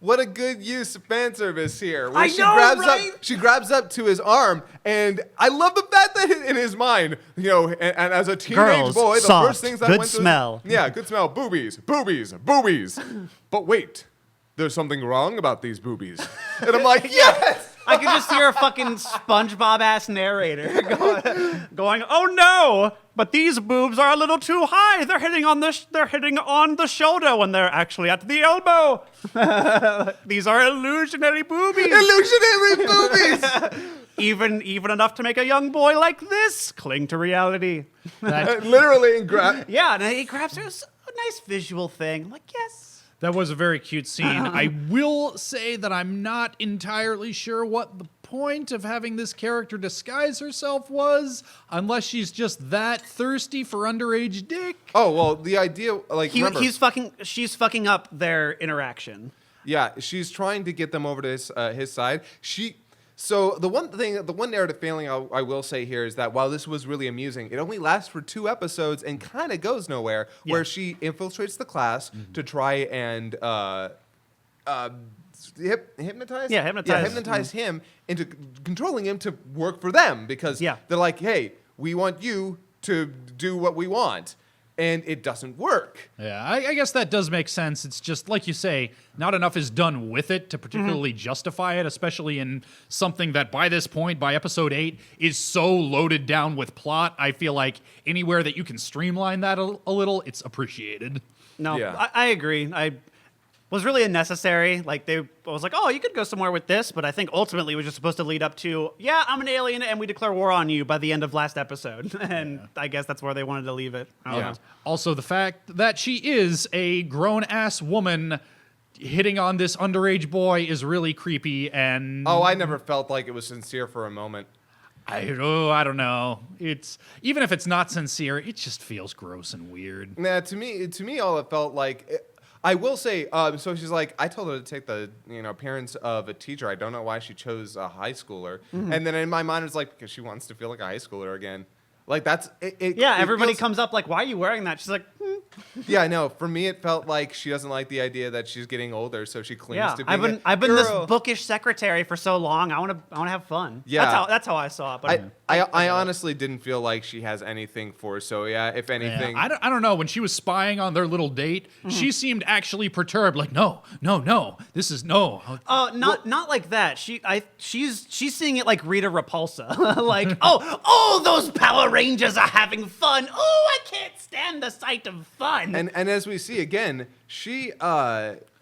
what a good use of fan service here. Where I know, she grabs up to his arm, and I love the fact that in his mind, and as a teenage Girls, boy, the soft, first things that good went to smell. good smell, boobies, boobies, boobies. But wait, there's something wrong about these boobies. And I'm like, yes! I could just hear a fucking SpongeBob ass narrator going, "Oh no! But these boobs are a little too high. They're hitting on the shoulder when they're actually at the elbow. These are illusionary boobies. Illusionary boobies! Even enough to make a young boy like this cling to reality." Literally, and grab. Yeah, and he grabs her. It's a nice visual thing. I'm like, yes. That was a very cute scene. I will say that I'm not entirely sure what the point of having this character disguise herself was, unless she's just that thirsty for underage dick. Oh, well, the idea, like, remember, She's fucking up their interaction. yeah, she's trying to get them over to his side. So the one narrative failing I will say here is that while this was really amusing, it only lasts for 2 episodes and kind of goes nowhere. Yeah. Where she infiltrates the class to try and hypnotize. Yeah, hypnotize. Hypnotize him into controlling him to work for them because they're like, hey, we want you to do what we want. And it doesn't work. Yeah, I guess that does make sense. It's just, like you say, not enough is done with it to particularly justify it, especially in something that by this point, by episode 8, is so loaded down with plot. I feel like anywhere that you can streamline that a little, it's appreciated. No, Yeah. I agree. I was really unnecessary. Like, I was like, oh, you could go somewhere with this, but I think ultimately it was just supposed to lead up to, yeah, I'm an alien and we declare war on you by the end of last episode. And I guess that's where they wanted to leave it. I don't know. Also, the fact that she is a grown-ass woman hitting on this underage boy is really creepy, and... Oh, I never felt like it was sincere for a moment. I don't know. It's even if it's not sincere, it just feels gross and weird. Nah, to me, all it felt like... I will say, so she's like, I told her to take the appearance of a teacher. I don't know why she chose a high schooler. And then in my mind, it's like, because she wants to feel like a high schooler again. Like, that's... Everybody comes up like, why are you wearing that? She's like, Yeah, I know. For me, it felt like she doesn't like the idea that she's getting older, so she clings to being I've been this girl. bookish secretary for so long. I want to have fun. Yeah. That's how I saw it. But I honestly didn't feel like she has anything for Soya. If anything, I don't know. When she was spying on their little date, she seemed actually perturbed. Like, no, this is no. Not like that. She's seeing it like Rita Repulsa. Like, oh, those Power Rangers are having fun. Oh, I can't stand the sight of fun. and as we see again, she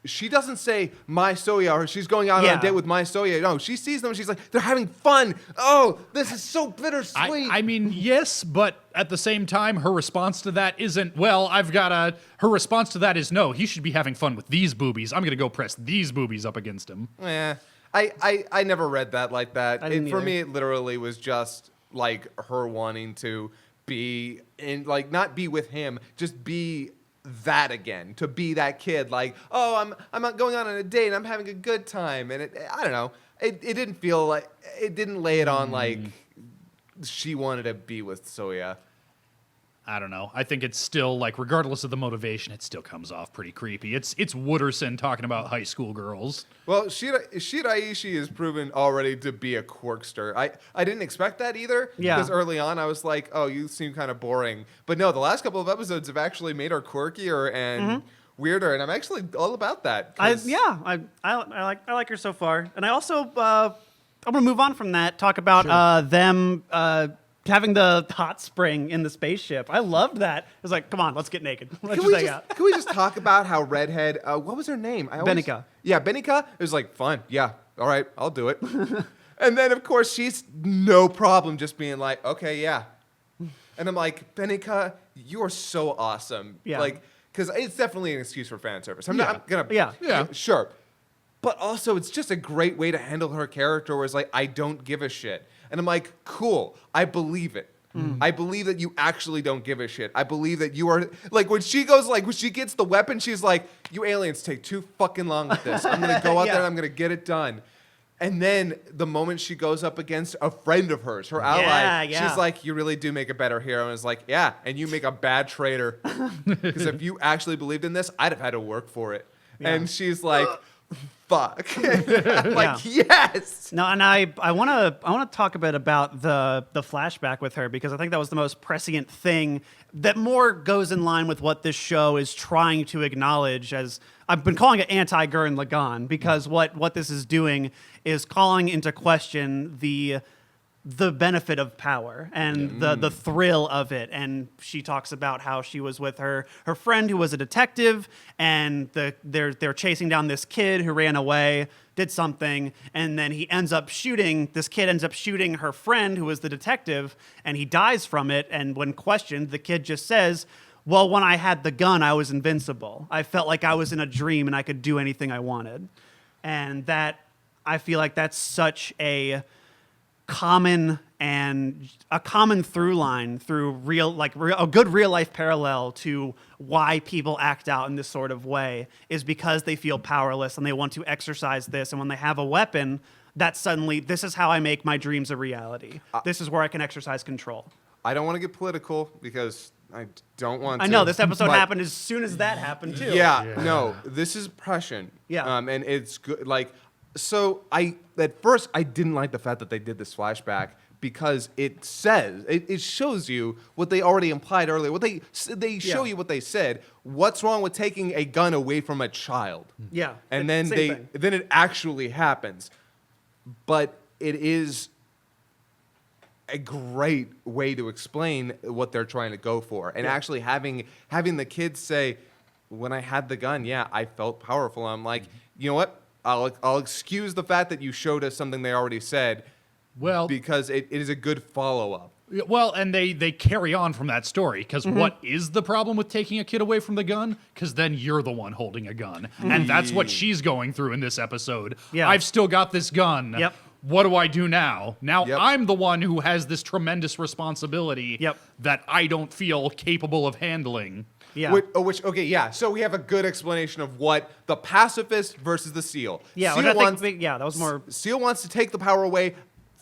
she doesn't say my Soya or she's going out on Yeah. a date with my Soya. No, she sees them and she's like, they're having fun. Oh, this is so bittersweet. I mean, yes, but at the same time, her response to that isn't, well, her response to that is, no, he should be having fun with these boobies. I'm going to go press these boobies up against him. I never read that like that. I didn't For either. me, it literally was just like her wanting to be in, like, not be with him, just be that again, to be that kid. Like, oh, I'm not going on a date, and I'm having a good time, and I don't know. It didn't feel like, it didn't lay it on like she wanted to be with Soya. I don't know. I think it's still, like, regardless of the motivation, it still comes off pretty creepy. It's Wooderson talking about high school girls. Well, Shiraishi is proven already to be a quirkster. I didn't expect that either. Yeah. Because early on I was like, oh, you seem kind of boring. But no, the last couple of episodes have actually made her quirkier and weirder, and I'm actually all about that. I 'cause- like her so far, and I also I'm gonna move on from that. Talk about them having the hot spring in the spaceship. I loved that. It was like, come on, let's get naked. Let's Can just we hang just, out. can we just talk about how Redhead, what was her name? Benika. Yeah, Benika. It was like, fun. Yeah, all right, I'll do it. And then, of course, she's no problem just being like, okay, yeah. And I'm like, Benika, you are so awesome. Yeah. Like, because it's definitely an excuse for fan service. I'm gonna, Yeah. sure. But also, it's just a great way to handle her character where it's like, I don't give a shit. And I'm like, cool, I believe it. I believe that you actually don't give a shit. I believe that you are, like, when she goes, like, when she gets the weapon, she's like, you aliens take too fucking long with this. I'm going to go out there and I'm going to get it done. And then the moment she goes up against a friend of hers, her ally, Yeah. she's like, you really do make a better hero. And it's like, yeah, and you make a bad traitor. Because if you actually believed in this, I'd have had to work for it. And she's like, fuck. I'm like, yes. No, and I want to talk a bit about the flashback with her, because I think that was the most prescient thing that more goes in line with what this show is trying to acknowledge. As I've been calling it anti-Gurren Lagann, because what this is doing is calling into question the benefit of power and the thrill of it. And she talks about how she was with her friend who was a detective, and they're chasing down this kid who ran away, did something, and then this kid ends up shooting her friend who was the detective, and he dies from it. And when questioned, the kid just says, well, when I had the gun, I was invincible. I felt like I was in a dream and I could do anything I wanted. And that, I feel like that's such a common through line through a good real life parallel to why people act out in this sort of way, is because they feel powerless and they want to exercise this. And when they have a weapon, that suddenly, this is how I make my dreams a reality. This is where I can exercise control. I don't want to get political because I don't want to. I know this episode but- happened as soon as that happened too. Yeah, no, this is prescient. Yeah. And it's good. Like, so at first I didn't like the fact that they did this flashback, because it shows you what they already implied earlier. They show you what they said. What's wrong with taking a gun away from a child? Yeah. And then Same thing. then it actually happens. But it is a great way to explain what they're trying to go for. And actually having the kids say, when I had the gun, yeah, I felt powerful. I'm like, you know what? I'll excuse the fact that you showed us something they already said, Well, because it is a good follow-up. well, and they carry on from that story, because what is the problem with taking a kid away from the gun? Because then you're the one holding a gun. And that's what she's going through in this episode. Yeah. I've still got this gun. Yep. What do I do now? Now Yep. I'm the one who has this tremendous responsibility Yep. that I don't feel capable of handling. Yeah. Okay, yeah. So we have a good explanation of what the pacifist versus the SEAL. Yeah, SEAL which I wants, think, that was more. SEAL wants to take the power away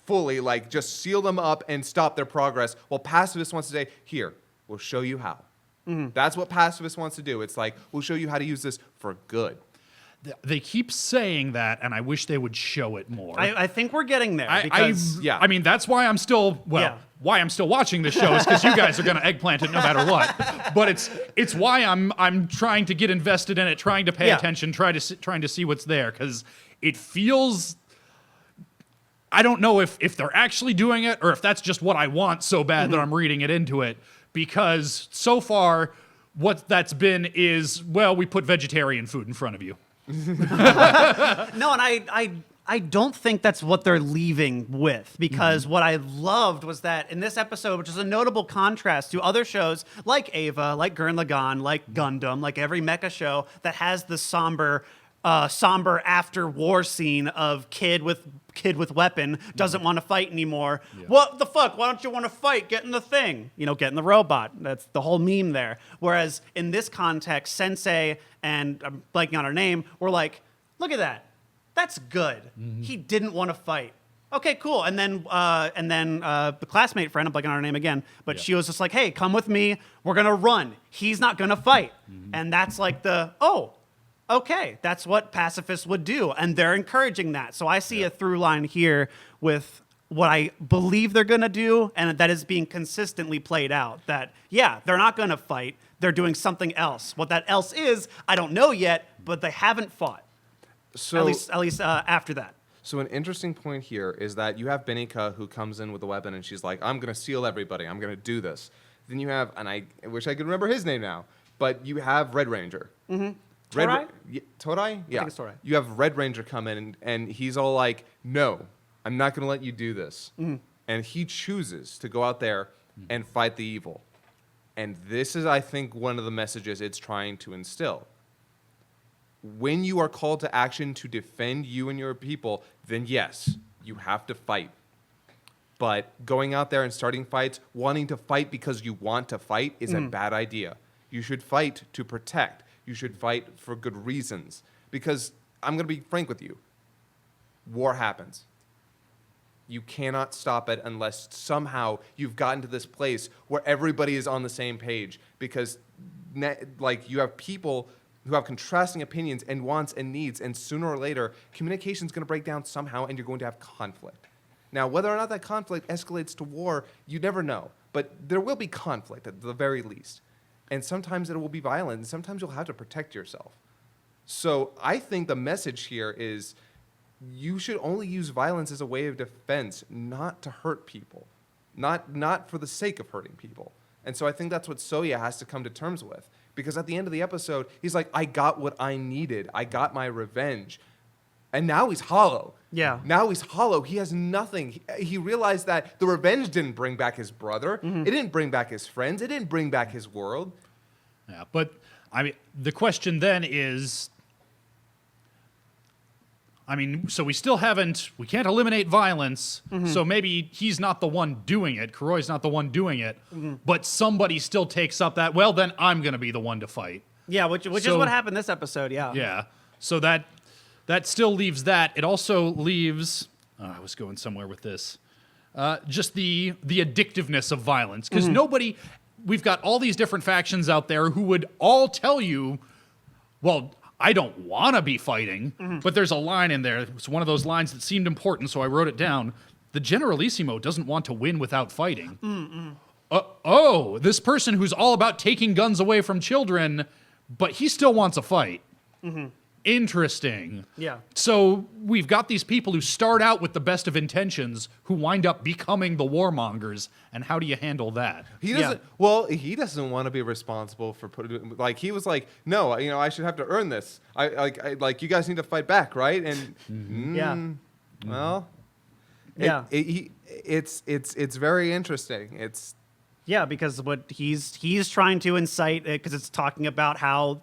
fully, like just seal them up and stop their progress, while pacifist wants to say, here, we'll show you how. That's what pacifist wants to do. It's like, we'll show you how to use this for good. They keep saying that, and I wish they would show it more. I think we're getting there because yeah. I mean, that's why I'm still why I'm still watching this show is because you guys are going to eggplant it no matter what. But it's why I'm trying to get invested in it, trying to pay attention, trying to see what's there, because it feels. I don't know if they're actually doing it or if that's just what I want so bad that I'm reading it into it, because so far what that's been is, well, we put vegetarian food in front of you. No, and I don't think that's what they're leaving with, because what I loved was that in this episode, which is a notable contrast to other shows like Ava, like Gurren Lagann, like Gundam, like every mecha show that has the somber after war scene of kid with weapon doesn't want to fight anymore. What the fuck? Why don't you want to fight? Get in the thing. Get in the robot. That's the whole meme there. Whereas in this context, Sensei and I'm blanking on her name were like, look at that. That's good. He didn't want to fight. Okay, cool. And then the classmate friend, I'm blanking on her name again, but she was just like, hey, come with me. We're gonna run. He's not gonna fight. And that's like okay, that's what pacifists would do, and they're encouraging that. So I see a through line here with what I believe they're going to do, and that is being consistently played out. That, they're not going to fight. They're doing something else. What that else is, I don't know yet, but they haven't fought. So At least after that. So an interesting point here is that you have Benika who comes in with a weapon and she's like, I'm going to seal everybody. I'm going to do this. Then you have, and I wish I could remember his name now, but you have Red Ranger. Torai? Torai? Yeah. I think it's Torai. You have Red Ranger come in and he's all like, no, I'm not going to let you do this. And he chooses to go out there and fight the evil. And this is, I think, one of the messages it's trying to instill. When you are called to action to defend you and your people, then yes, you have to fight. But going out there and starting fights, wanting to fight because you want to fight is a bad idea. You should fight to protect. You should fight for good reasons. Because I'm going to be frank with you. War happens. You cannot stop it unless somehow you've gotten to this place where everybody is on the same page. Because you have people who have contrasting opinions and wants and needs, and sooner or later, communication is going to break down somehow, and you're going to have conflict. Now, whether or not that conflict escalates to war, you never know. But there will be conflict at the very least. And sometimes it will be violent, and sometimes you'll have to protect yourself. So I think the message here is you should only use violence as a way of defense, not to hurt people, not for the sake of hurting people. And so I think that's what Soya has to come to terms with. Because at the end of the episode, he's like, I got what I needed. I got my revenge. And now he's hollow. Yeah. Now he's hollow. He has nothing. He realized that the revenge didn't bring back his brother. It didn't bring back his friends. It didn't bring back his world. Yeah, but I mean, the question then is, so we can't eliminate violence, so maybe he's not the one doing it, Kuroi's not the one doing it, but somebody still takes up that, well, then I'm going to be the one to fight. Yeah, which is what happened this episode, yeah. Yeah, so that still leaves that. It also leaves, I was going somewhere with this, just the addictiveness of violence, because we've got all these different factions out there who would all tell you, well, I don't want to be fighting, but there's a line in there. It's one of those lines that seemed important, so I wrote it down. The Generalissimo doesn't want to win without fighting. This person who's all about taking guns away from children, but he still wants a fight. Interesting. Yeah. So we've got these people who start out with the best of intentions who wind up becoming the warmongers, and how do you handle that? He doesn't. Yeah. Well, he doesn't want to be responsible for putting. He was like, no, I should have to earn this. I you guys need to fight back, right? And well, it's very interesting. It's. Yeah, because what he's trying to incite, because it's talking about how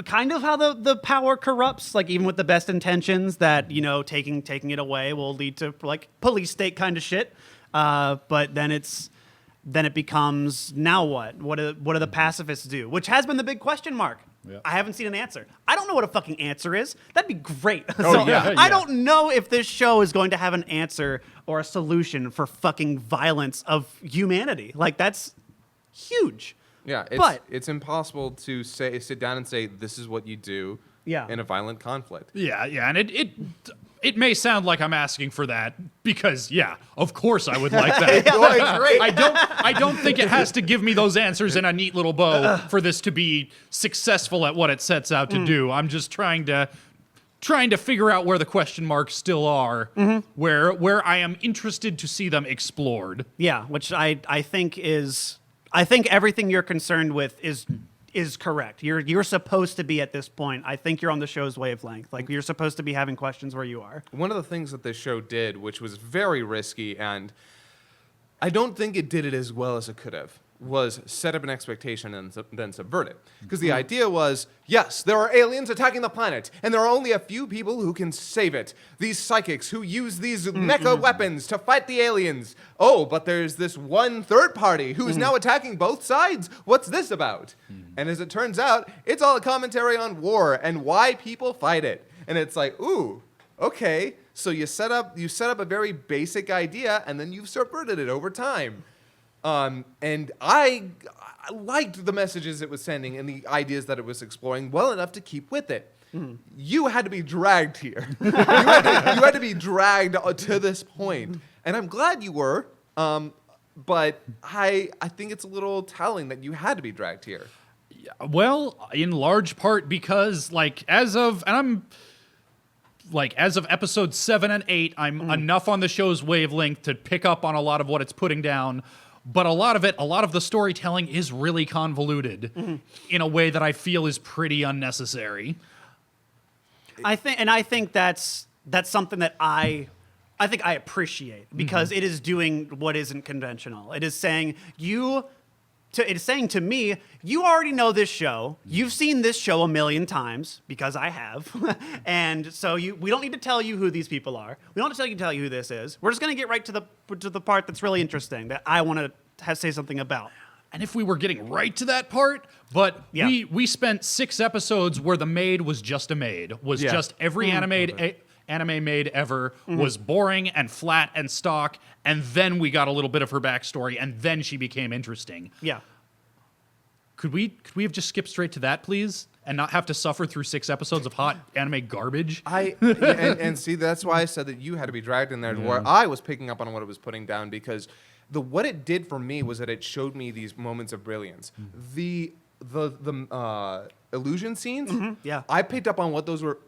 how the power corrupts, like even with the best intentions, that taking it away will lead to like police state kind of shit. But then it becomes, now what? What do the pacifists do? Which has been the big question mark. Yeah. I haven't seen an answer. I don't know what a fucking answer is. That'd be great. I don't know if this show is going to have an answer or a solution for fucking violence of humanity. Like, that's huge. Yeah, it's impossible to sit down and say, this is what you do in a violent conflict. Yeah, and it may sound like I'm asking for that because, of course I would like that. Great. I don't think it has to give me those answers in a neat little bow for this to be successful at what it sets out to do. I'm just trying to figure out where the question marks still are, where I am interested to see them explored. Yeah, which I think everything you're concerned with is is correct. You're supposed to be at this point. I think you're on the show's wavelength. Like, you're supposed to be having questions where you are. One of the things that this show did, which was very risky, and I don't think it did it as well as it could have, was set up an expectation and then subvert it. Because the idea was, yes, there are aliens attacking the planet, and there are only a few people who can save it. These psychics who use these mecha weapons to fight the aliens. Oh, but there's this one third party who is now attacking both sides. What's this about? And as it turns out, it's all a commentary on war and why people fight it. And it's like, ooh, okay. So you set up a very basic idea, and then you've subverted it over time. And I liked the messages it was sending and the ideas that it was exploring well enough to keep with it. You had to be dragged here. you had to be dragged to this point. And I'm glad you were, but I think it's a little telling that you had to be dragged here. Well, in large part because, as of episode 7 and 8, I'm enough on the show's wavelength to pick up on a lot of what it's putting down. But a lot of the storytelling is really convoluted in a way that I feel is pretty unnecessary. I think that's something that I appreciate because it is doing what isn't conventional. It is saying to me, you already know this show. You've seen this show a million times because I have, and so we don't need to tell you who these people are. We don't need to tell you who this is. We're just gonna get right to the part that's really interesting that I want to say something about. And if we were getting right to that part, but we spent 6 episodes where the maid was just a maid, just every anime maid ever was boring and flat and stock, and then we got a little bit of her backstory, and then she became interesting. Yeah. Could we have just skipped straight to that, please, and not have to suffer through 6 episodes of hot anime garbage? And see, that's why I said that you had to be dragged in there, where I was picking up on what it was putting down, because what it did for me was that it showed me these moments of brilliance. The illusion scenes. I picked up on what those were.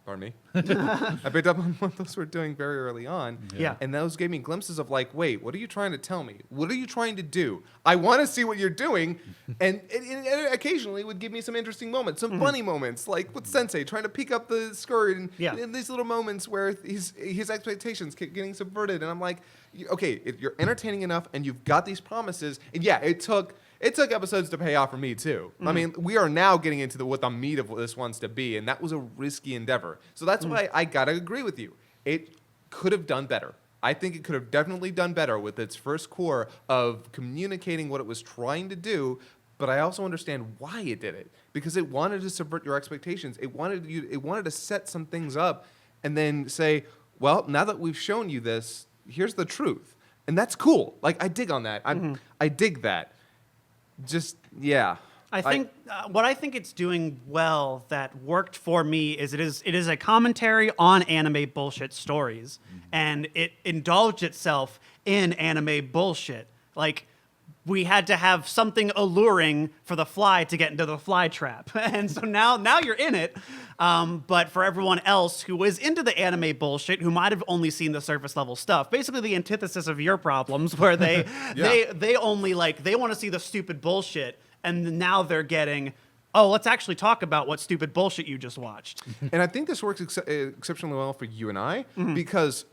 Pardon me. I picked up on what those were doing very early on. Yeah. And those gave me glimpses of wait, what are you trying to tell me? What are you trying to do? I want to see what you're doing. And it occasionally would give me some interesting moments, some funny moments, like with Sensei trying to peek up the skirt and these little moments where his expectations keep getting subverted. And I'm like, okay, if you're entertaining enough and you've got these promises, and it took episodes to pay off for me too. I mean, we are now getting into what the meat of what this wants to be, and that was a risky endeavor. So that's why I gotta agree with you. It could have done better. I think it could have definitely done better with its first core of communicating what it was trying to do. But I also understand why it did it, because it wanted to subvert your expectations. It wanted to set some things up, and then say, well, now that we've shown you this, here's the truth, and that's cool. I dig on that. I dig that. I think what I think it's doing well that worked for me is it is a commentary on anime bullshit stories, and it indulged itself in anime bullshit. We had to have something alluring for the fly to get into the fly trap, and so now you're in it. But for everyone else who is into the anime bullshit, who might have only seen the surface level stuff, basically the antithesis of your problems, where they only they want to see the stupid bullshit, and now they're getting, oh, let's actually talk about what stupid bullshit you just watched. And I think this works exceptionally well for you and I, because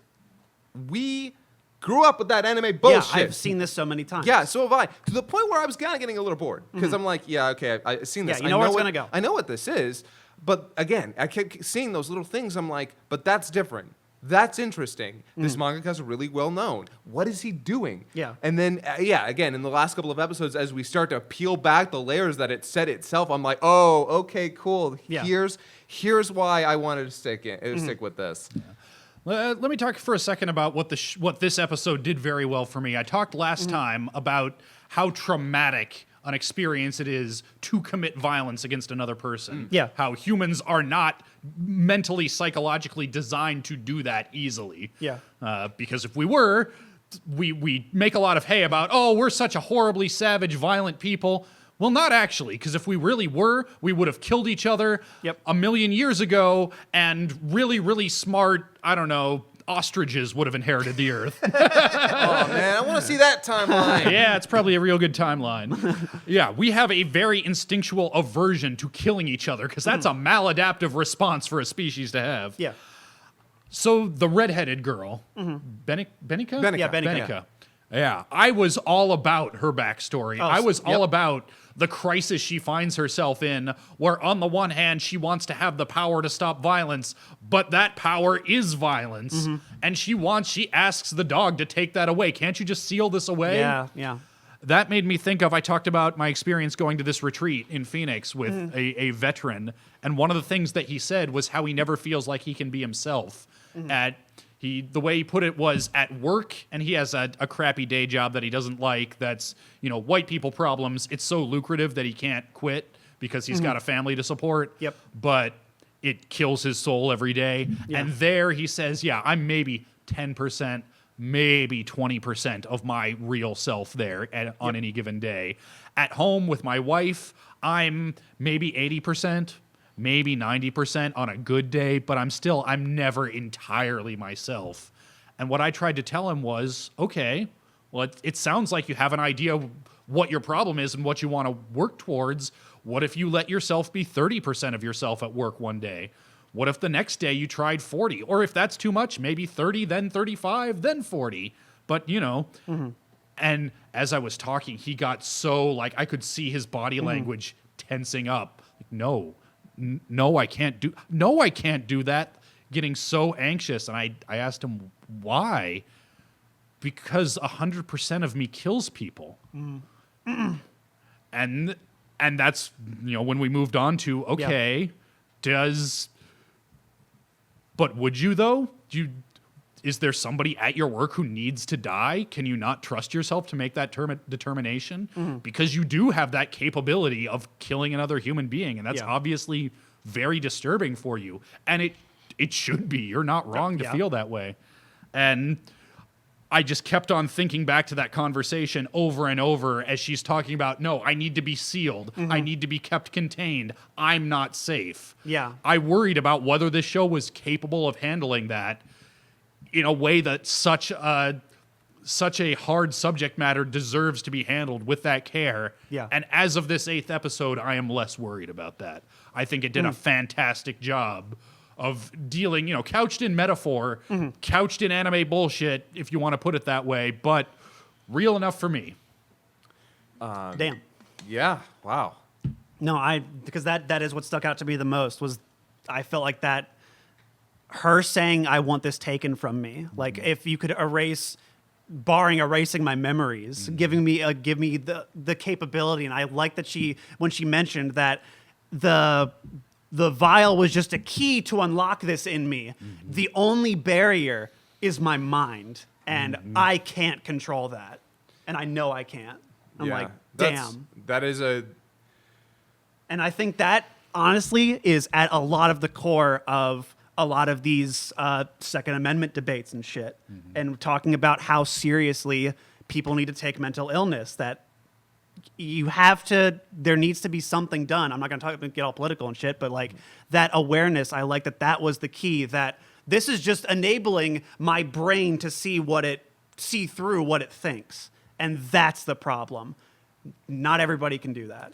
we grew up with that anime bullshit. Yeah, I've seen this so many times. Yeah, so have I. To the point where I was kind of getting a little bored. Because I'm like, okay, I've seen this. Yeah, you know where it's going to go. I know what this is. But again, I kept seeing those little things. I'm like, but that's different. That's interesting. This mangaka's really well known. What is he doing? Yeah. And then, again, in the last couple of episodes, as we start to peel back the layers that it set itself, I'm like, oh, okay, cool. Yeah. Here's why I wanted to stick with this. Yeah. Let me talk for a second about what this episode did very well for me. I talked last time about how traumatic an experience it is to commit violence against another person. Yeah. How humans are not mentally, psychologically designed to do that easily. Yeah. Because if we were, we make a lot of hay about, oh, we're such a horribly savage, violent people. Well, not actually, because if we really were, we would have killed each other a million years ago, and really, really smart, ostriches would have inherited the Earth. Oh man, I want to see that timeline. Yeah, it's probably a real good timeline. Yeah, we have a very instinctual aversion to killing each other because that's a maladaptive response for a species to have. Yeah. So the redheaded girl, Benica? Benica. Yeah, Benica. Benica. Yeah, I was all about her backstory. I was all about the crisis she finds herself in, where on the one hand, she wants to have the power to stop violence, but that power is violence. And she asks the dog to take that away. Can't you just seal this away? Yeah. That made me think of, I talked about my experience going to this retreat in Phoenix with a veteran, and one of the things that he said was how he never feels like he can be himself. The way he put it was at work, and he has a crappy day job that he doesn't like, that's, white people problems. It's so lucrative that he can't quit because he's got a family to support. Yep. But it kills his soul every day. Yeah. And there he says, yeah, I'm maybe 10%, maybe 20% of my real self there on any given day. At home with my wife, I'm maybe 80%. Maybe 90% on a good day, but I'm never entirely myself. And what I tried to tell him was, okay, well, it sounds like you have an idea what your problem is and what you want to work towards. What if you let yourself be 30% of yourself at work one day? What if the next day you tried 40? Or if that's too much, maybe 30, then 35, then 40. But, and as I was talking, he got so, I could see his body language tensing up. No, I can't do that. Getting so anxious. And I asked him why. Because 100% of me kills people. And that's, when we moved on to, okay, but would you though? Is there somebody at your work who needs to die? Can you not trust yourself to make that determination? Because you do have that capability of killing another human being, and that's obviously very disturbing for you. And it should be. You're not wrong to feel that way. And I just kept on thinking back to that conversation over and over as she's talking about, no, I need to be sealed. I need to be kept contained. I'm not safe. Yeah. I worried about whether this show was capable of handling that in a way that such a hard subject matter deserves to be handled with that care. Yeah. And as of this 8th episode, I am less worried about that. I think it did a fantastic job of dealing, couched in metaphor, couched in anime bullshit, if you want to put it that way, but real enough for me. Damn. Yeah. Wow. No, because that is what stuck out to me the most was I felt like that her saying I want this taken from me. Like if you could erasing my memories, give me the capability. And I like that when she mentioned that the vial was just a key to unlock this in me. The only barrier is my mind, and I can't control that. And I know I can't. I'm like, damn. That is a... And I think that, honestly, is at a lot of the core of a lot of these Second Amendment debates and shit. And talking about how seriously people need to take mental illness, that there needs to be something done. I'm not going to get all political and shit, but that awareness, I like that was the key, that this is just enabling my brain to see through what it thinks. And that's the problem. Not everybody can do that.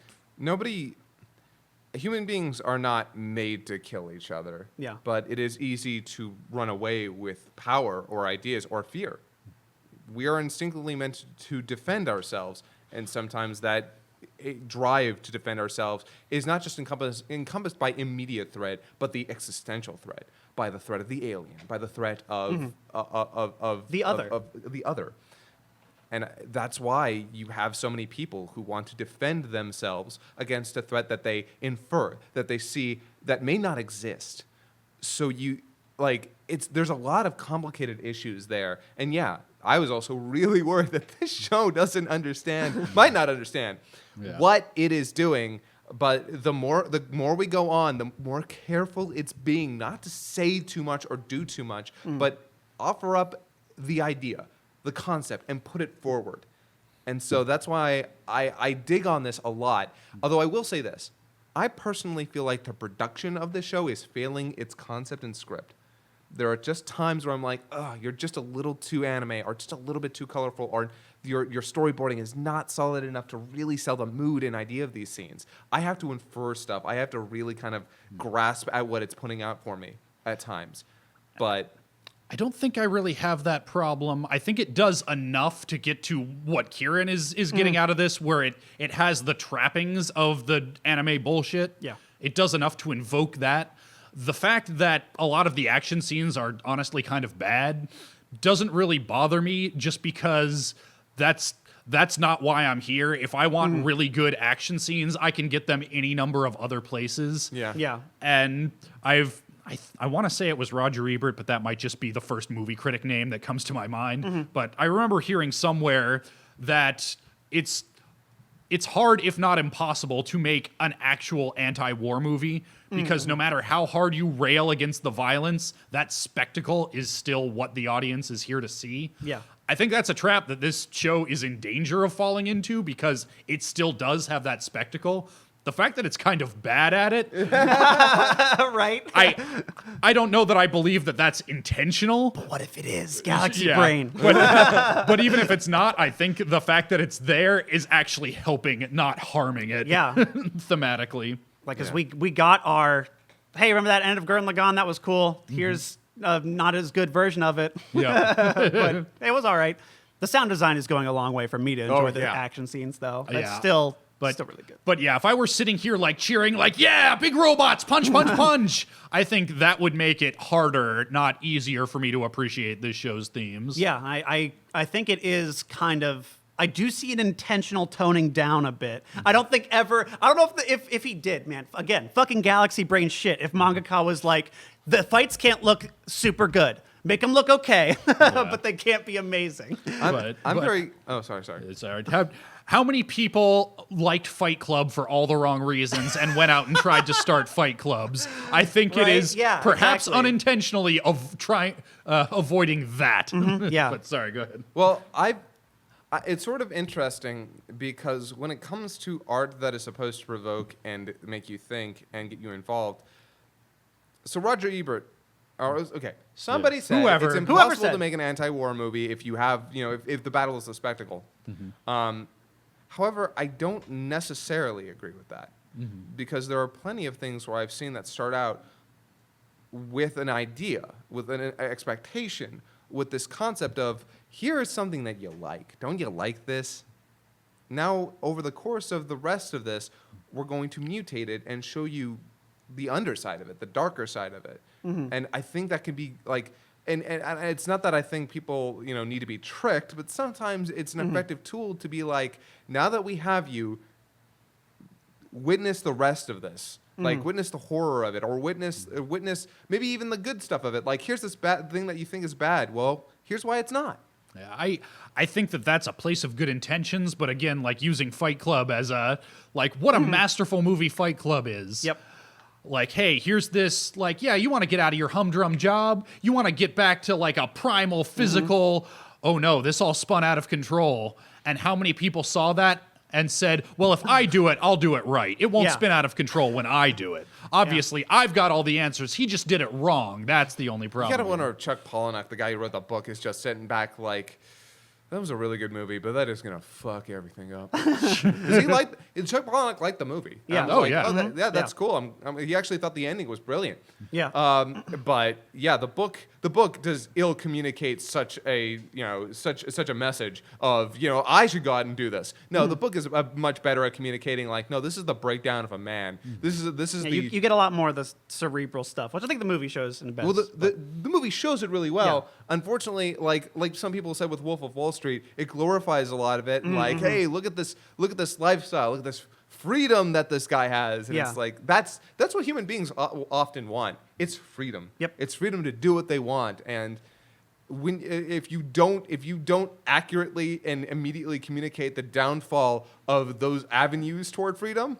Human beings are not made to kill each other. Yeah. But it is easy to run away with power or ideas or fear. We are instinctively meant to defend ourselves, and sometimes that drive to defend ourselves is not just encompassed by immediate threat, but the existential threat, by the threat of the alien, by the threat of the other. Of the other. And that's why you have so many people who want to defend themselves against a threat that they infer, that they see, that may not exist. So there's a lot of complicated issues there. And yeah, I was also really worried that this show might not understand what it is doing. But the more we go on, the more careful it's being, not to say too much or do too much, but offer up the idea, the concept, and put it forward. And so that's why I dig on this a lot. Although I will say this, I personally feel like the production of this show is failing its concept and script. there are just times where I'm like, oh, you're just a little too anime or just a little bit too colorful, or your storyboarding is not solid enough to really sell the mood and idea of these scenes. I have to infer stuff. I have to really kind of grasp at what it's putting out for me at times. But I don't think I really have that problem. I think it does enough to get to what Kieran is getting out of this, where it has the trappings of the anime bullshit. Yeah. It does enough to invoke that. The fact that a lot of the action scenes are honestly kind of bad doesn't really bother me, just because that's not why I'm here. If I want really good action scenes, I can get them any number of other places. Yeah. And I want to say it was Roger Ebert, but that might just be the first movie critic name that comes to my mind. But I remember hearing somewhere that it's hard, if not impossible, to make an actual anti-war movie, because no matter how hard you rail against the violence, that spectacle is still what the audience is here to see. Yeah. I think that's a trap that this show is in danger of falling into, because it still does have that spectacle. The fact that it's kind of bad at it, Right? I don't know that I believe that that's intentional. What if it is? Galaxy Yeah. brain. But even if it's not, I think the fact that it's there is actually helping it, not harming it. Yeah. Thematically. Like, because we got our, hey, remember that end of Gurren Lagann? That was cool. Mm-hmm. Here's a not as good version of it. Yeah. But it was all right. The sound design is going a long way for me to enjoy the yeah. action scenes, though. It's Yeah. still But really good. But yeah, if I were sitting here like cheering, like, yeah, big robots, punch, punch, punch, I think that would make it harder, not easier, for me to appreciate this show's themes. Yeah, I think it is kind of. I do see an intentional toning down a bit. I don't think ever. I don't know if he did, man. Again, fucking galaxy brain shit. If mangaka was like, the fights can't look super good, make them look okay, but they can't be amazing. I'm But- very. Oh, sorry. It's all right. How many people liked Fight Club for all the wrong reasons and went out and tried to start fight clubs? I think Right, it is yeah, perhaps exactly. unintentionally avoiding that. Yeah. But sorry, go ahead. Well, it's sort of interesting because when it comes to art that is supposed to provoke and make you think and get you involved, so Roger Ebert, somebody said Whoever it's impossible said. to make an anti-war movie if you have, if the battle is a spectacle. However, I don't necessarily agree with that because there are plenty of things where I've seen that start out with an idea, with an expectation, with this concept of, here is something that you like. Don't you like this? Now, over the course of the rest of this, we're going to mutate it and show you the underside of it, the darker side of it. And I think that can be like, and it's not that I think people, need to be tricked, but sometimes it's an effective tool to be like, now that we have you, witness the rest of this. Like, witness the horror of it, or witness maybe even the good stuff of it. Like, here's this bad thing that you think is bad. Well, here's why it's not. Yeah, I think that that's a place of good intentions, but again, like using Fight Club as what a masterful movie Fight Club is. Yep. Like, hey, here's this, like, yeah, you want to get out of your humdrum job. You want to get back to like a primal physical, oh no, this all spun out of control. And how many people saw that and said, well, if I do it, I'll do it right. It won't Yeah. spin out of control when I do it. Obviously, I've got all the answers. He just did it wrong. That's the only problem. You gotta wonder if Chuck Palahniuk, the guy who wrote the book, is just sitting back like, that was a really good movie, but that is gonna fuck everything up. Chuck Palahniuk liked the movie. Yeah. And I Oh, was yeah. like, that's cool. He actually thought the ending was brilliant. Yeah. But yeah, the book does ill communicate such a such a message of I should go out and do this. No, the book is much better at communicating like, no, this is the breakdown of a man. This is Yeah, the you get a lot more of the cerebral stuff, which I think the movie shows in the best. well, the movie shows it really well. Unfortunately, like some people said with Wolf of Wall Street, it glorifies a lot of it. And like, hey, look at this lifestyle, look at this freedom that this guy has. And Yeah. it's like that's what human beings often want. It's freedom. Yep. It's freedom to do what they want. And if you don't accurately and immediately communicate the downfall of those avenues toward freedom,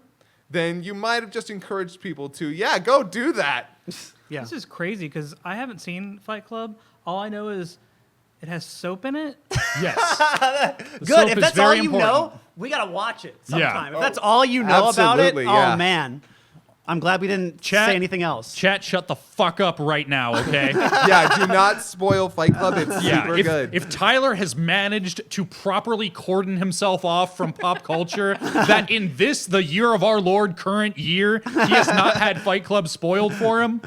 then you might have just encouraged people to go do that. yeah. This is crazy because I haven't seen Fight Club. All I know is it has soap in it. Yes. Good. soap If is that's all very you important. know, we gotta watch it sometime. Yeah. If that's all you know about it, Absolutely, yeah. oh man. I'm glad we didn't Chat- say anything else. Chat, shut the fuck up right now, okay? Yeah, do not spoil Fight Club. It's super good. If Tyler has managed to properly cordon himself off from pop culture, that in the year of our Lord, current year, he has not had Fight Club spoiled for him,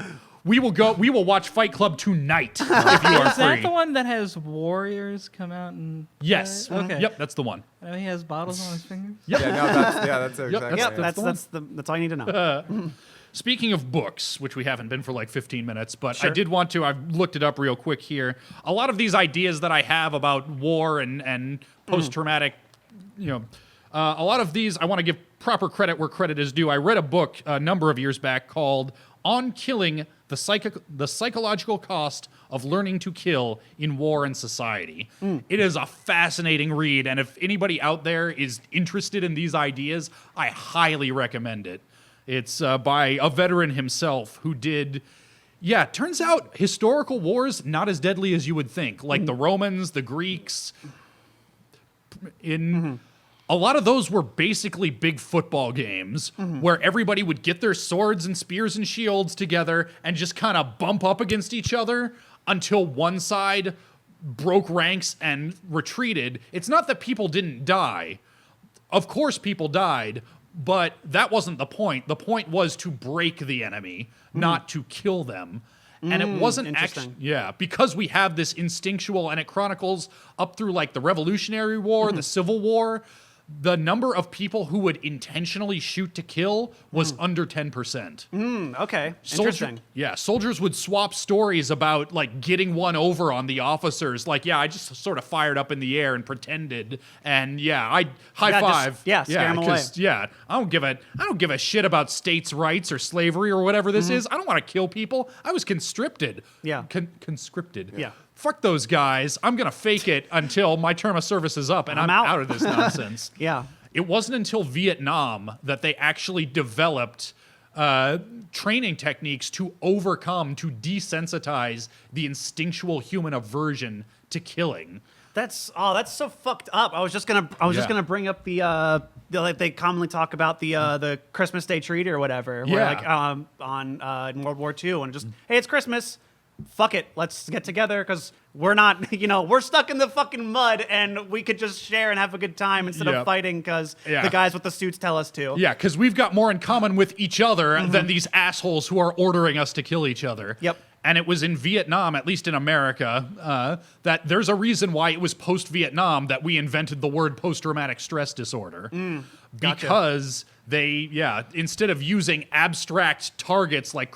we will watch Fight Club tonight if you are Is that free. the one that has warriors come out and Yes. Okay. Yep, that's the one. I know he has bottles on his fingers. Yeah, no, that's exactly. Yep, it. That's all you need to know. Speaking of books, which we haven't been for like 15 minutes, but I Sure. did want to, I've looked it up real quick here. A lot of these ideas that I have about war and post-traumatic, a lot of these, I want to give proper credit where credit is due. I read a book a number of years back called On Killing, the Psychological Cost of Learning to Kill in War and Society. It is a fascinating read, and if anybody out there is interested in these ideas, I highly recommend it. It's by a veteran himself who did, turns out historical wars not as deadly as you would think. Like the Romans, the Greeks, a lot of those were basically big football games where everybody would get their swords and spears and shields together and just kind of bump up against each other until one side broke ranks and retreated. It's not that people didn't die. Of course people died, but that wasn't the point. The point was to break the enemy, not to kill them. And it wasn't actually, because we have this instinctual, and it chronicles up through like the Revolutionary War, the Civil War, the number of people who would intentionally shoot to kill was under 10%. Okay, interesting. Soldiers would swap stories about like getting one over on the officers. Like, I just sort of fired up in the air and pretended, and I high five. Scare them away. I don't give a shit about states' rights or slavery or whatever this is. I don't want to kill people. I was conscripted. Yeah. Conscripted. Yeah. Fuck those guys. I'm going to fake it until my term of service is up and I'm out of this nonsense. Yeah. It wasn't until Vietnam that they actually developed training techniques to desensitize the instinctual human aversion to killing. That's so fucked up. I was just gonna bring up the like they commonly talk about the Christmas Day treaty or whatever. Where like in World War II and just hey, it's Christmas. Fuck it, let's get together because we're not, we're stuck in the fucking mud and we could just share and have a good time instead of fighting because the guys with the suits tell us to. Yeah, because we've got more in common with each other than these assholes who are ordering us to kill each other. Yep. And it was in Vietnam, at least in America, that there's a reason why it was post-Vietnam that we invented the word post-traumatic stress disorder. Gotcha. Because they, instead of using abstract targets like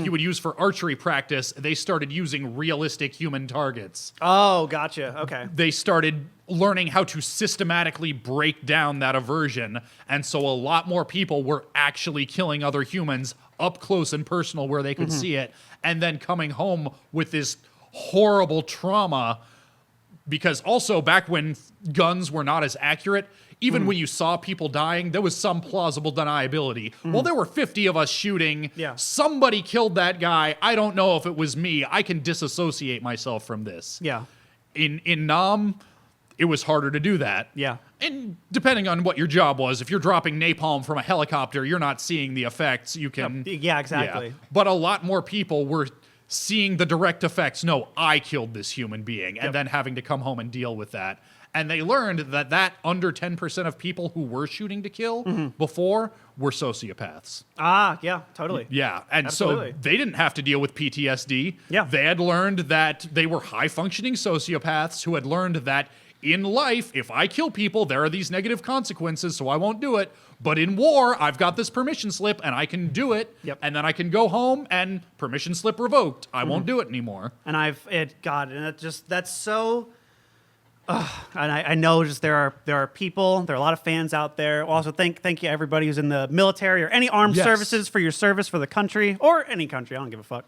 you would use for archery practice, they started using realistic human targets. Oh, gotcha. Okay. They started learning how to systematically break down that aversion, and so a lot more people were actually killing other humans up close and personal where they could see it, and then coming home with this horrible trauma, because also back when guns were not as accurate, even when you saw people dying, there was some plausible deniability. Well, there were 50 of us shooting. Yeah. Somebody killed that guy. I don't know if it was me. I can disassociate myself from this. Yeah. In Nam, it was harder to do that. Yeah. And depending on what your job was, if you're dropping napalm from a helicopter, you're not seeing the effects. You can... Yeah, exactly. Yeah. But a lot more people were seeing the direct effects. No, I killed this human being. And then having to come home and deal with that. And they learned that under 10% of people who were shooting to kill before were sociopaths. Ah, yeah, totally. Yeah, and Absolutely. so they didn't have to deal with PTSD. Yeah. They had learned that they were high-functioning sociopaths who had learned that in life, if I kill people, there are these negative consequences, so I won't do it. But in war, I've got this permission slip, and I can do it. Yep. And then I can go home, and permission slip revoked. I won't do it anymore. And that's so... and I know just there are people, there are a lot of fans out there. Also, thank you everybody who's in the military or any armed services for your service for the country or any country. I don't give a fuck.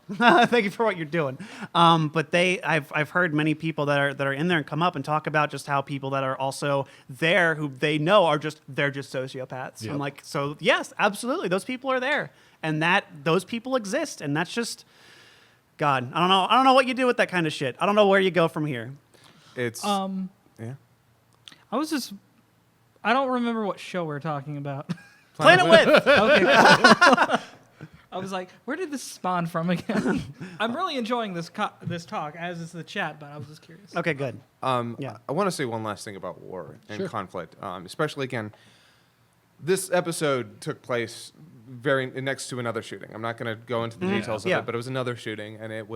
Thank you for what you're doing. But I've heard many people that are in there and come up and talk about just how people that are also there who they know they're just sociopaths. Yep. I'm like, so yes, absolutely, those people are there, and those people exist, and that's just God. I don't know what you do with that kind of shit. I don't know where you go from here. It's I don't remember what show we're talking about. Planet Width. Okay. I was like, where did this spawn from again? I'm really enjoying this this talk, as is the chat, but I was just curious. Okay, good. Yeah. I want to say one last thing about war and Sure. conflict, especially again. This episode took place very next to another shooting. I'm not going to go into the details of Yeah. it, but it was another shooting, and it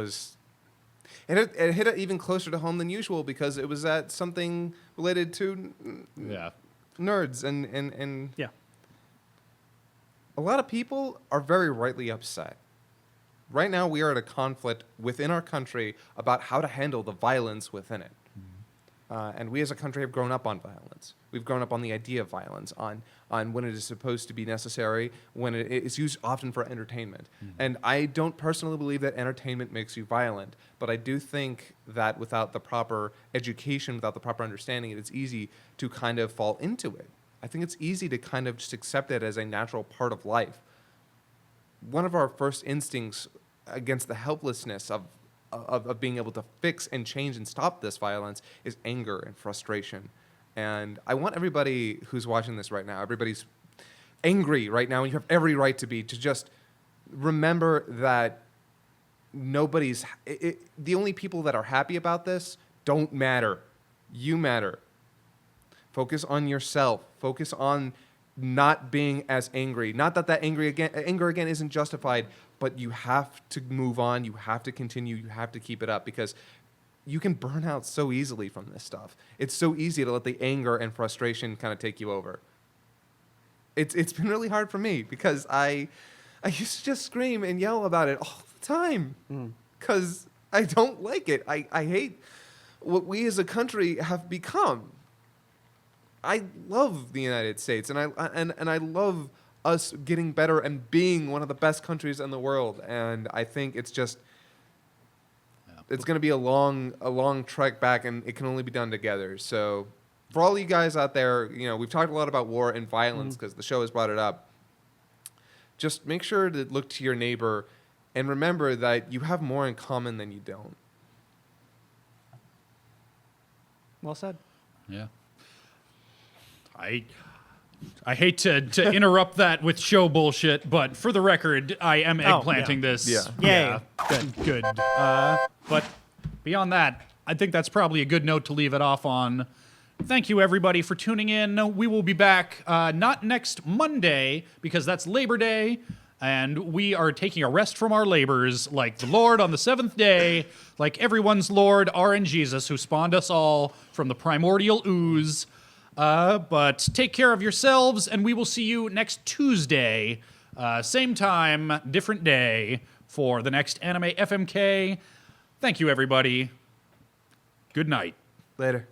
hit it even closer to home than usual because it was at something related to Yeah. nerds and Yeah. a lot of people are very rightly upset. Right now, we are at a conflict within our country about how to handle the violence within it. And we as a country have grown up on violence. We've grown up on the idea of violence, on when it is supposed to be necessary, when it is used often for entertainment. And I don't personally believe that entertainment makes you violent, but I do think that without the proper education, without the proper understanding, it's easy to kind of fall into it. I think it's easy to kind of just accept it as a natural part of life. One of our first instincts against the helplessness of being able to fix and change and stop this violence is anger and frustration. And I want everybody who's watching this right now, everybody's angry right now, and you have every right to be, to just remember that the only people that are happy about this don't matter. You matter. Focus on yourself. Focus on not being as angry. Not that anger again isn't justified, but you have to move on. You have to continue. You have to keep it up because you can burn out so easily from this stuff. It's so easy to let the anger and frustration kind of take you over. It's been really hard for me because I used to just scream and yell about it all the time because I don't like it. I hate what we as a country have become. I love the United States, and I love us getting better and being one of the best countries in the world. And I think it's just it's going to be a long trek back, and it can only be done together. So, for all you guys out there, we've talked a lot about war and violence because the show has brought it up. Just make sure to look to your neighbor and remember that you have more in common than you don't. Well said. Yeah. I hate to interrupt that with show bullshit, but for the record, I am eggplanting this. Yeah. Yay. Good. But beyond that, I think that's probably a good note to leave it off on. Thank you, everybody, for tuning in. We will be back not next Monday, because that's Labor Day, and we are taking a rest from our labors, like the Lord on the seventh day, like everyone's Lord, our and Jesus, who spawned us all from the primordial ooze. But take care of yourselves, and we will see you next Tuesday, same time, different day, for the next Anime FMK. Thank you, everybody. Good night. Later.